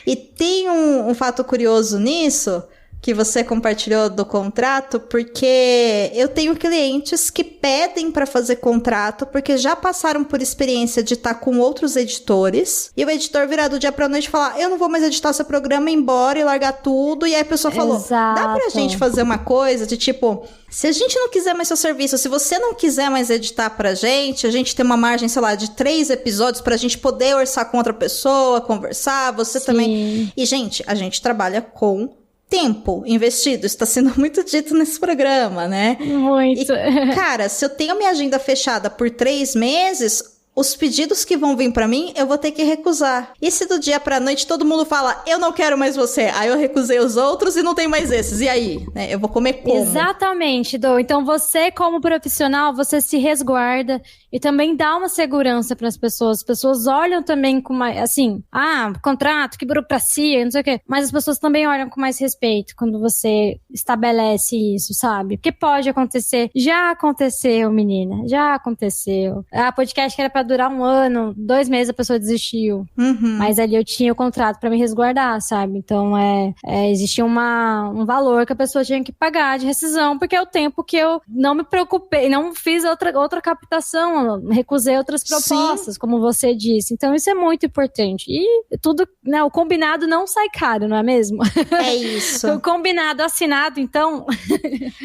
E tem um fato curioso nisso, que você compartilhou do contrato, porque eu tenho clientes que pedem para fazer contrato porque já passaram por experiência de estar com outros editores e o editor virar do dia pra noite e falar, eu não vou mais editar seu programa, ir embora e largar tudo. E aí a pessoa falou, dá pra gente fazer uma coisa de tipo, se a gente não quiser mais seu serviço, se você não quiser mais editar pra gente, a gente tem uma margem, sei lá, de 3 episódios pra gente poder orçar com outra pessoa, conversar, você também. E, gente, a gente trabalha com tempo investido, está sendo muito dito nesse programa, né? Muito. E, cara, se eu tenho minha agenda fechada por 3 meses, os pedidos que vão vir pra mim, eu vou ter que recusar. E se do dia pra noite todo mundo fala, eu não quero mais você, aí eu recusei os outros e não tem mais esses, e aí? Né? Eu vou comer como? Exatamente, Dô. Então você, como profissional, você se resguarda e também dá uma segurança para as pessoas. As pessoas olham também com mais, assim, contrato, que burocracia, não sei o quê. Mas as pessoas também olham com mais respeito quando você estabelece isso, sabe? Porque pode acontecer. Já aconteceu, menina. Já aconteceu. A podcast que era pra durar 1 ano, 2 meses a pessoa desistiu. Mas ali eu tinha o contrato pra me resguardar, sabe? Então, existia um valor que a pessoa tinha que pagar de rescisão, porque é o tempo que eu não me preocupei, não fiz outra captação, recusei outras propostas, sim, como você disse. Então, isso é muito importante. E tudo, né? O combinado não sai caro, não é mesmo? É isso. O combinado assinado, então...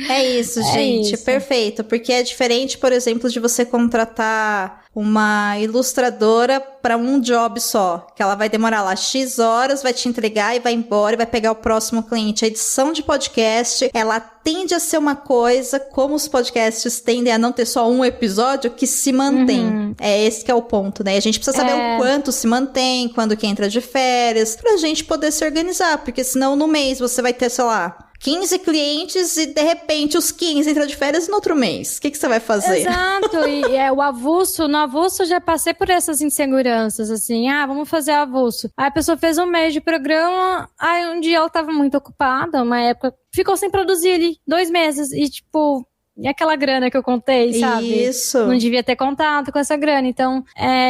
É isso, gente. Isso. Perfeito. Porque é diferente, por exemplo, de você contratar uma ilustradora para um job só, que ela vai demorar lá X horas, vai te entregar e vai embora e vai pegar o próximo cliente. A edição de podcast, ela tende a ser uma coisa, como os podcasts tendem a não ter só um episódio, que se mantém. É esse que é o ponto, né? A gente precisa saber o quanto se mantém, quando que entra de férias, pra gente poder se organizar, porque senão no mês você vai ter, sei lá, 15 clientes e, de repente, os 15 entram de férias no outro mês. O que você vai fazer? Exato. E o avulso, no avulso já passei por essas inseguranças, assim. Vamos fazer avulso. Aí a pessoa fez 1 mês de programa, aí um dia ela tava muito ocupada, uma época, ficou sem produzir ali 2 meses. E, tipo... E aquela grana que eu contei, sabe? Isso. Não devia ter contato com essa grana. Então,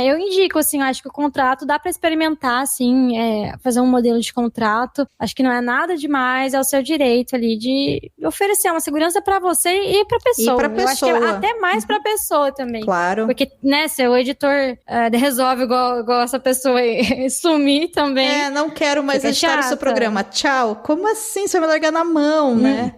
eu indico, assim, eu acho que o contrato dá pra experimentar, assim, fazer um modelo de contrato. Acho que não é nada demais, é o seu direito ali de oferecer uma segurança pra você e pra pessoa. E pra pessoa. Eu acho que é até mais pra pessoa também. Claro. Porque, né, se o editor resolve igual essa pessoa e sumir também. Não quero mais editar o seu programa. Tchau. Como assim? Você vai me largar na mão, né?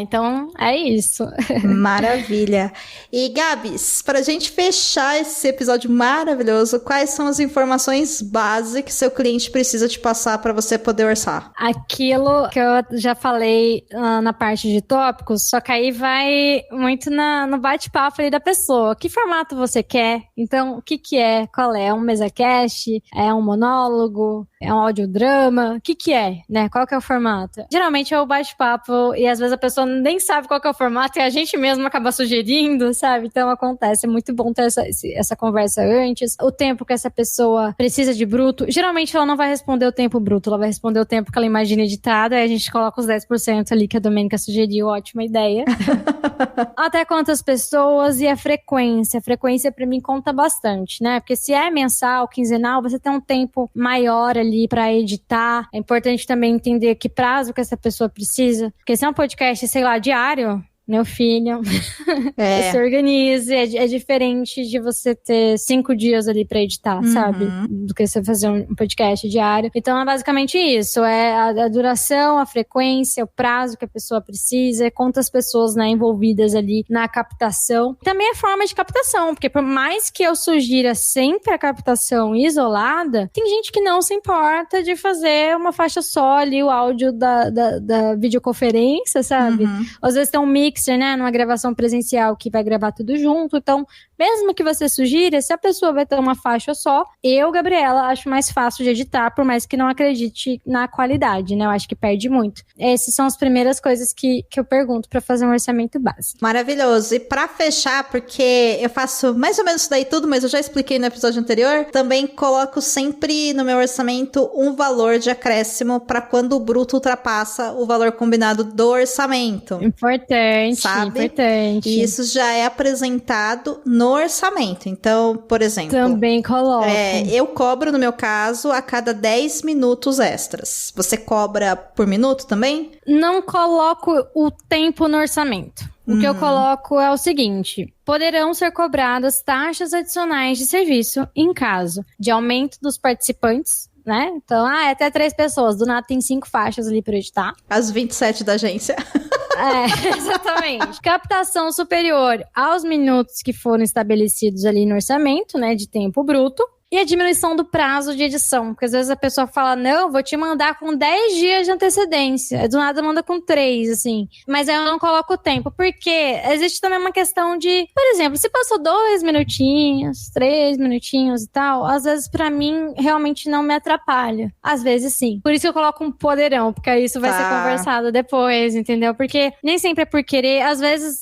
Então é isso. Maravilha. E Gabs, pra gente fechar esse episódio maravilhoso, quais são as informações básicas que seu cliente precisa te passar pra você poder orçar? Aquilo que eu já falei na parte de tópicos, só que aí vai muito no bate-papo ali da pessoa. Que formato você quer? Então, o que é? Qual é? É um mesacast? É um monólogo? É um audiodrama? O que é? Né? Qual que é o formato? Geralmente é o bate-papo e às vezes a pessoa nem sabe qual que é o formato e a gente mesmo acaba sugerindo, sabe? Então acontece, é muito bom ter essa conversa antes. O tempo que essa pessoa precisa de bruto, geralmente ela não vai responder o tempo bruto, ela vai responder o tempo que ela imagina editado, aí a gente coloca os 10% ali que a Domênica sugeriu, ótima ideia. Até quantas pessoas e a frequência. A frequência pra mim conta bastante, né? Porque se é mensal, quinzenal, você tem um tempo maior ali pra editar. É importante também entender que prazo que essa pessoa precisa, porque se é um podcast, sei lá, diário, meu filho, se organize, é diferente de você ter 5 dias ali pra editar, sabe? Do que você fazer um podcast diário. Então é basicamente isso, a duração, a frequência, o prazo que a pessoa precisa, quantas pessoas, né, envolvidas ali na captação. Também a forma de captação, porque por mais que eu sugira sempre a captação isolada, tem gente que não se importa de fazer uma faixa só ali, o áudio da videoconferência, sabe? Às vezes tem um mixer, né, numa gravação presencial que vai gravar tudo junto, então mesmo que você sugira, se a pessoa vai ter uma faixa só, eu, Gabriela, acho mais fácil de editar, por mais que não acredite na qualidade, né, eu acho que perde muito. Essas são as primeiras coisas que eu pergunto pra fazer um orçamento básico. Maravilhoso. E pra fechar, porque eu faço mais ou menos isso daí tudo, mas eu já expliquei no episódio anterior, também coloco sempre no meu orçamento um valor de acréscimo pra quando o bruto ultrapassa o valor combinado do orçamento. Importante. Importante, sabe? importante. E isso já é apresentado no orçamento. Então, por exemplo... Também coloco. Eu cobro, no meu caso, a cada 10 minutos extras. Você cobra por minuto também? Não coloco o tempo no orçamento. O que eu coloco é o seguinte: poderão ser cobradas taxas adicionais de serviço em caso de aumento dos participantes, né? Então, é até 3 pessoas, do nada tem 5 faixas ali para editar. As 27 da agência. Exatamente. Captação superior aos minutos que foram estabelecidos ali no orçamento, né, de tempo bruto. E a diminuição do prazo de edição, porque às vezes a pessoa fala, não, vou te mandar com 10 dias de antecedência. Do nada manda com 3, assim. Mas aí eu não coloco o tempo, porque existe também uma questão de, por exemplo, se passou 2 minutinhos, 3 minutinhos e tal, às vezes pra mim realmente não me atrapalha. Às vezes sim. Por isso que eu coloco um poderão, porque aí isso vai ser conversado depois, entendeu? Porque nem sempre é por querer, às vezes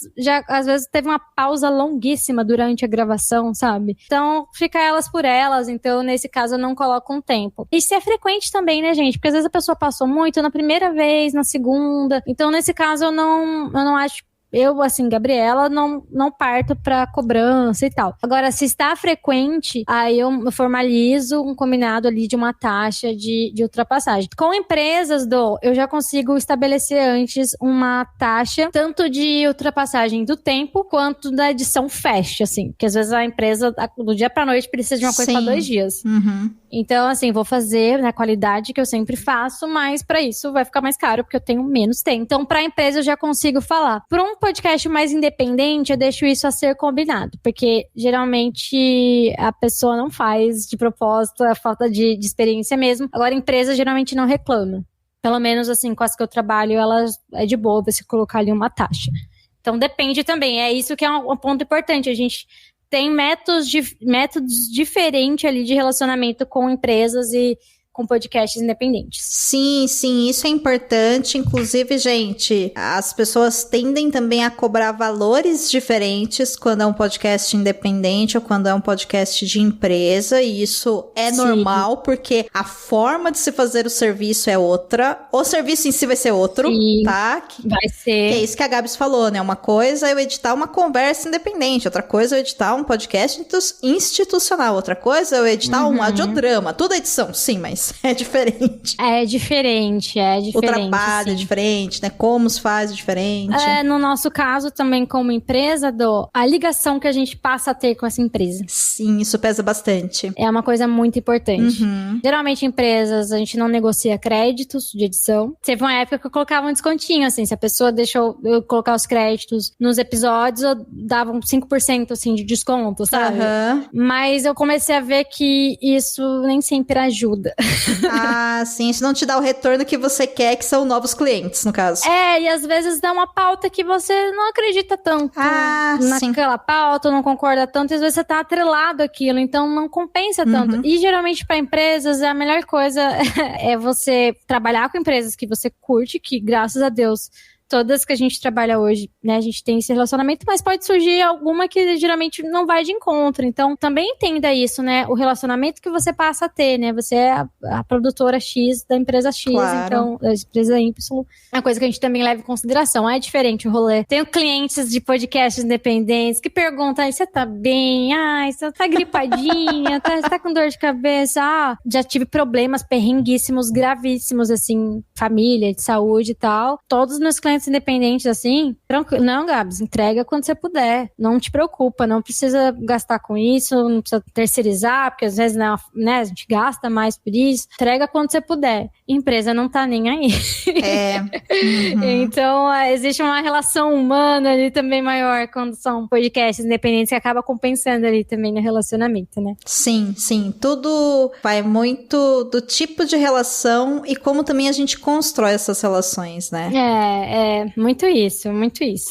teve uma pausa longuíssima durante a gravação, sabe? Então fica elas por elas. Então, nesse caso, eu não coloco um tempo. Isso é frequente também, né, gente? Porque às vezes a pessoa passou muito na primeira vez, na segunda. Então, nesse caso, eu não acho... Eu, assim, Gabriela, não parto pra cobrança e tal. Agora, se está frequente, aí eu formalizo um combinado ali de uma taxa de ultrapassagem. Com empresas, eu já consigo estabelecer antes uma taxa, tanto de ultrapassagem do tempo, quanto da edição fast, assim. Porque às vezes a empresa, do dia pra noite, precisa de uma coisa pra 2 dias. Uhum. Então, assim, vou fazer na qualidade que eu sempre faço, mas pra isso vai ficar mais caro, porque eu tenho menos tempo. Então, pra empresa, eu já consigo falar. Pra um podcast mais independente, eu deixo isso a ser combinado, porque geralmente a pessoa não faz de propósito, a falta de experiência mesmo. Agora, a empresa geralmente não reclama. Pelo menos, assim, com as que eu trabalho, ela é de boa você colocar ali uma taxa. Então, depende também. É isso que é um ponto importante. A gente tem métodos diferentes ali de relacionamento com empresas e com podcasts independentes. Sim, isso é importante. Inclusive, gente, as pessoas tendem também a cobrar valores diferentes quando é um podcast independente ou quando é um podcast de empresa, e isso é normal, porque a forma de se fazer o serviço é outra, o serviço em si vai ser outro, tá? Vai ser. Que é isso que a Gabs falou, né? Uma coisa é eu editar uma conversa independente, outra coisa é eu editar um podcast institucional, outra coisa é eu editar um audiodrama. Tudo é edição, sim, mas é diferente. É diferente. O trabalho sim. é diferente, né? Como se faz é diferente. No nosso caso, também como empresa, a ligação que a gente passa a ter com essa empresa. Sim, isso pesa bastante. É uma coisa muito importante. Geralmente, empresas, a gente não negocia créditos de edição. Teve uma época que eu colocava um descontinho, assim, se a pessoa deixou eu colocar os créditos nos episódios, eu dava um 5%, assim, de desconto, sabe? Mas eu comecei a ver que isso nem sempre ajuda. Sim, isso não te dá o retorno que você quer, que são novos clientes, no caso. E às vezes dá uma pauta que você não acredita tanto naquela pauta, não concorda tanto, e às vezes você tá atrelado àquilo, então não compensa tanto. E geralmente para empresas, a melhor coisa é você trabalhar com empresas que você curte, que graças a Deus todas que a gente trabalha hoje, né, a gente tem esse relacionamento, mas pode surgir alguma que geralmente não vai de encontro. Então, também entenda isso, né, o relacionamento que você passa a ter, né, você é a produtora X da empresa X, então, da empresa Y, é uma coisa que a gente também leva em consideração. É diferente o rolê. Tenho clientes de podcasts independentes que perguntam, você tá bem? Você tá gripadinha? Você tá com dor de cabeça? Já tive problemas perrenguíssimos, gravíssimos, assim, família, de saúde e tal. Todos os meus clientes independentes, assim, tranquilo. Não, Gabs, entrega quando você puder. Não te preocupa, não precisa gastar com isso, não precisa terceirizar, porque às vezes, né, a gente gasta mais por isso. Entrega quando você puder. Empresa não tá nem aí. Então, existe uma relação humana ali também maior quando são podcasts independentes que acaba compensando ali também no relacionamento, né? Sim. Tudo vai muito do tipo de relação e como também a gente constrói essas relações, né? Muito isso,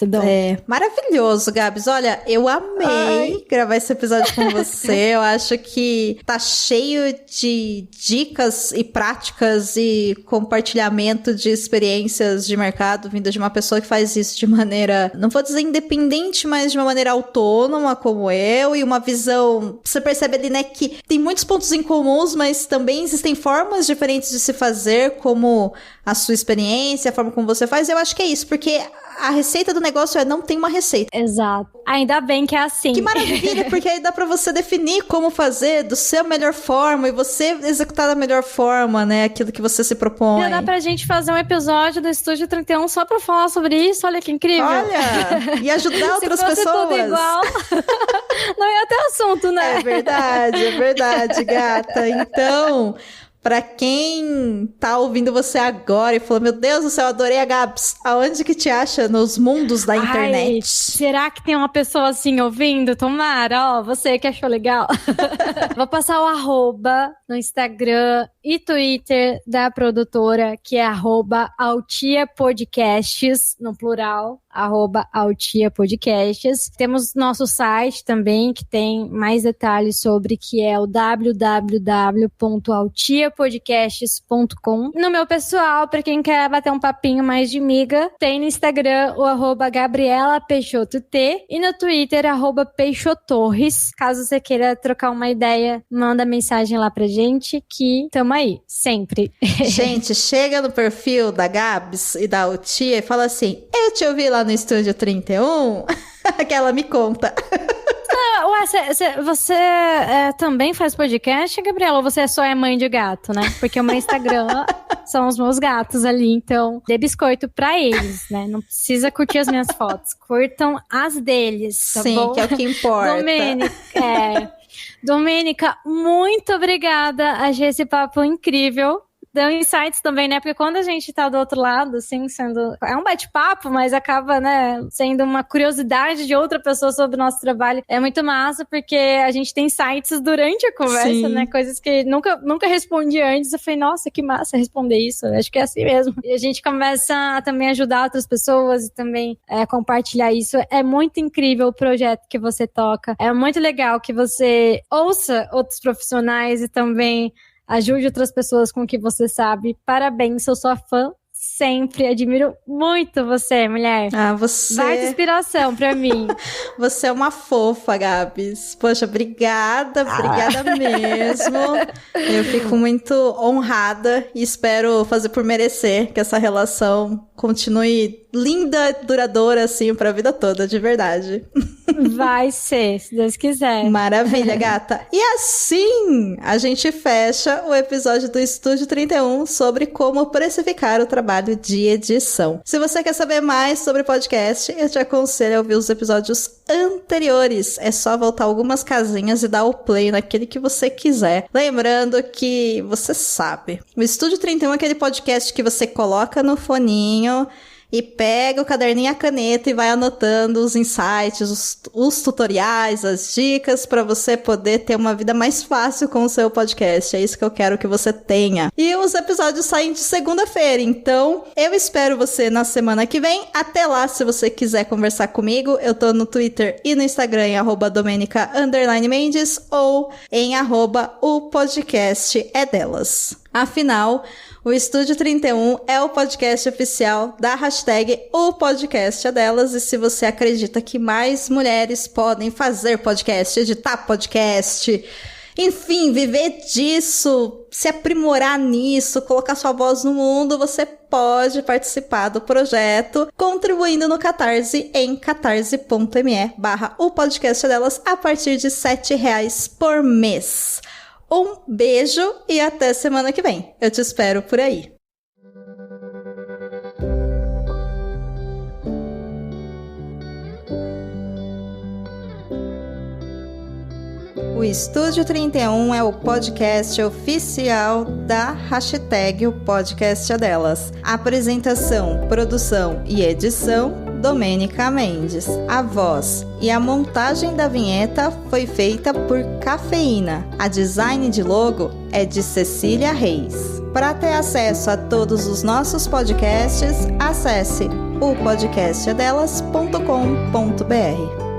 Dom. Maravilhoso, Gabs. Olha, eu amei gravar esse episódio com você. Eu acho que tá cheio de dicas e práticas e compartilhamento de experiências de mercado vinda de uma pessoa que faz isso de maneira, não vou dizer independente, mas de uma maneira autônoma como eu, e uma visão, você percebe ali, né, que tem muitos pontos em comuns, mas também existem formas diferentes de se fazer, como a sua experiência, a forma como você faz. Eu acho que é isso, porque a receita do negócio não tem uma receita. Exato. Ainda bem que é assim. Que maravilha, porque aí dá pra você definir como fazer do seu melhor forma e você executar da melhor forma, né? Aquilo que você se propõe. Já dá pra gente fazer um episódio do Estúdio 31 só pra falar sobre isso. Olha que incrível. Olha, e ajudar outras pessoas. Se fosse tudo igual, não ia ter assunto, né? É verdade, gata. Então, pra quem tá ouvindo você agora e falou, meu Deus do céu, adorei a Gabs, aonde que te acha nos mundos da internet? Será que tem uma pessoa assim ouvindo? Tomara, ó, você que achou legal. Vou passar o @ no Instagram e Twitter da produtora, que é @altiapodcasts, no plural, @altiapodcasts. Temos nosso site também, que tem mais detalhes sobre, que é o www.altiapodcasts.com. No meu pessoal, pra quem quer bater um papinho mais de miga, tem no Instagram o @GabrielaPeixotoT e no Twitter @Peixotorres. Caso você queira trocar uma ideia, manda mensagem lá pra gente, que tamo aí, sempre. Gente, chega no perfil da Gabs e da Altia e fala assim, eu te ouvi lá no Estúdio 31, que ela me conta. Ué, você também faz podcast, Gabriela? Ou você só é mãe de gato, né? Porque o meu Instagram são os meus gatos ali, então dê biscoito pra eles, né? Não precisa curtir as minhas fotos, curtam as deles, tá Sim, bom? que é o que importa. Domênica, muito obrigada. Achei esse papo incrível. Deu insights também, né? Porque quando a gente tá do outro lado, assim, é um bate-papo, mas acaba, né, sendo uma curiosidade de outra pessoa sobre o nosso trabalho. É muito massa, porque a gente tem insights durante a conversa, Sim. né? Coisas que nunca respondi antes. Eu falei, nossa, que massa responder isso. Acho que é assim mesmo. E a gente começa a também ajudar outras pessoas e também compartilhar isso. É muito incrível o projeto que você toca. É muito legal que você ouça outros profissionais e também ajude outras pessoas com o que você sabe. Parabéns, sou sua fã. Sempre admiro muito você, mulher. Você... Vai de inspiração pra mim. Você é uma fofa, Gabs. Poxa, obrigada mesmo. Eu fico muito honrada e espero fazer por merecer que essa relação continue linda, duradoura, assim, pra vida toda, de verdade. Vai ser, se Deus quiser. Maravilha, gata. E assim, a gente fecha o episódio do Estúdio 31 sobre como precificar o trabalho de edição. Se você quer saber mais sobre podcast, eu te aconselho a ouvir os episódios anteriores. É só voltar algumas casinhas e dar o play naquele que você quiser. Lembrando que você sabe, o Estúdio 31 é aquele podcast que você coloca no foninho e pega o caderninho e a caneta e vai anotando os insights, os tutoriais, as dicas para você poder ter uma vida mais fácil com o seu podcast. É isso que eu quero que você tenha. E os episódios saem de segunda-feira, então eu espero você na semana que vem. Até lá, se você quiser conversar comigo, eu tô no Twitter e no Instagram em @Domenica_Mendes ou em @opodcastedelas. Afinal, o Estúdio 31 é o podcast oficial da hashtag O Podcast é Delas, e se você acredita que mais mulheres podem fazer podcast, editar podcast, enfim, viver disso, se aprimorar nisso, colocar sua voz no mundo, você pode participar do projeto contribuindo no Catarse em catarse.me/O Podcast é Delas a partir de R$7 por mês. Um beijo e até semana que vem. Eu te espero por aí. O Estúdio 31 é o podcast oficial da hashtag O Podcast é Delas. Apresentação, produção e edição, Domenica Mendes. A voz e a montagem da vinheta foi feita por Cafeína. A design de logo é de Cecília Reis. Para ter acesso a todos os nossos podcasts, acesse opodcastedelas.com.br.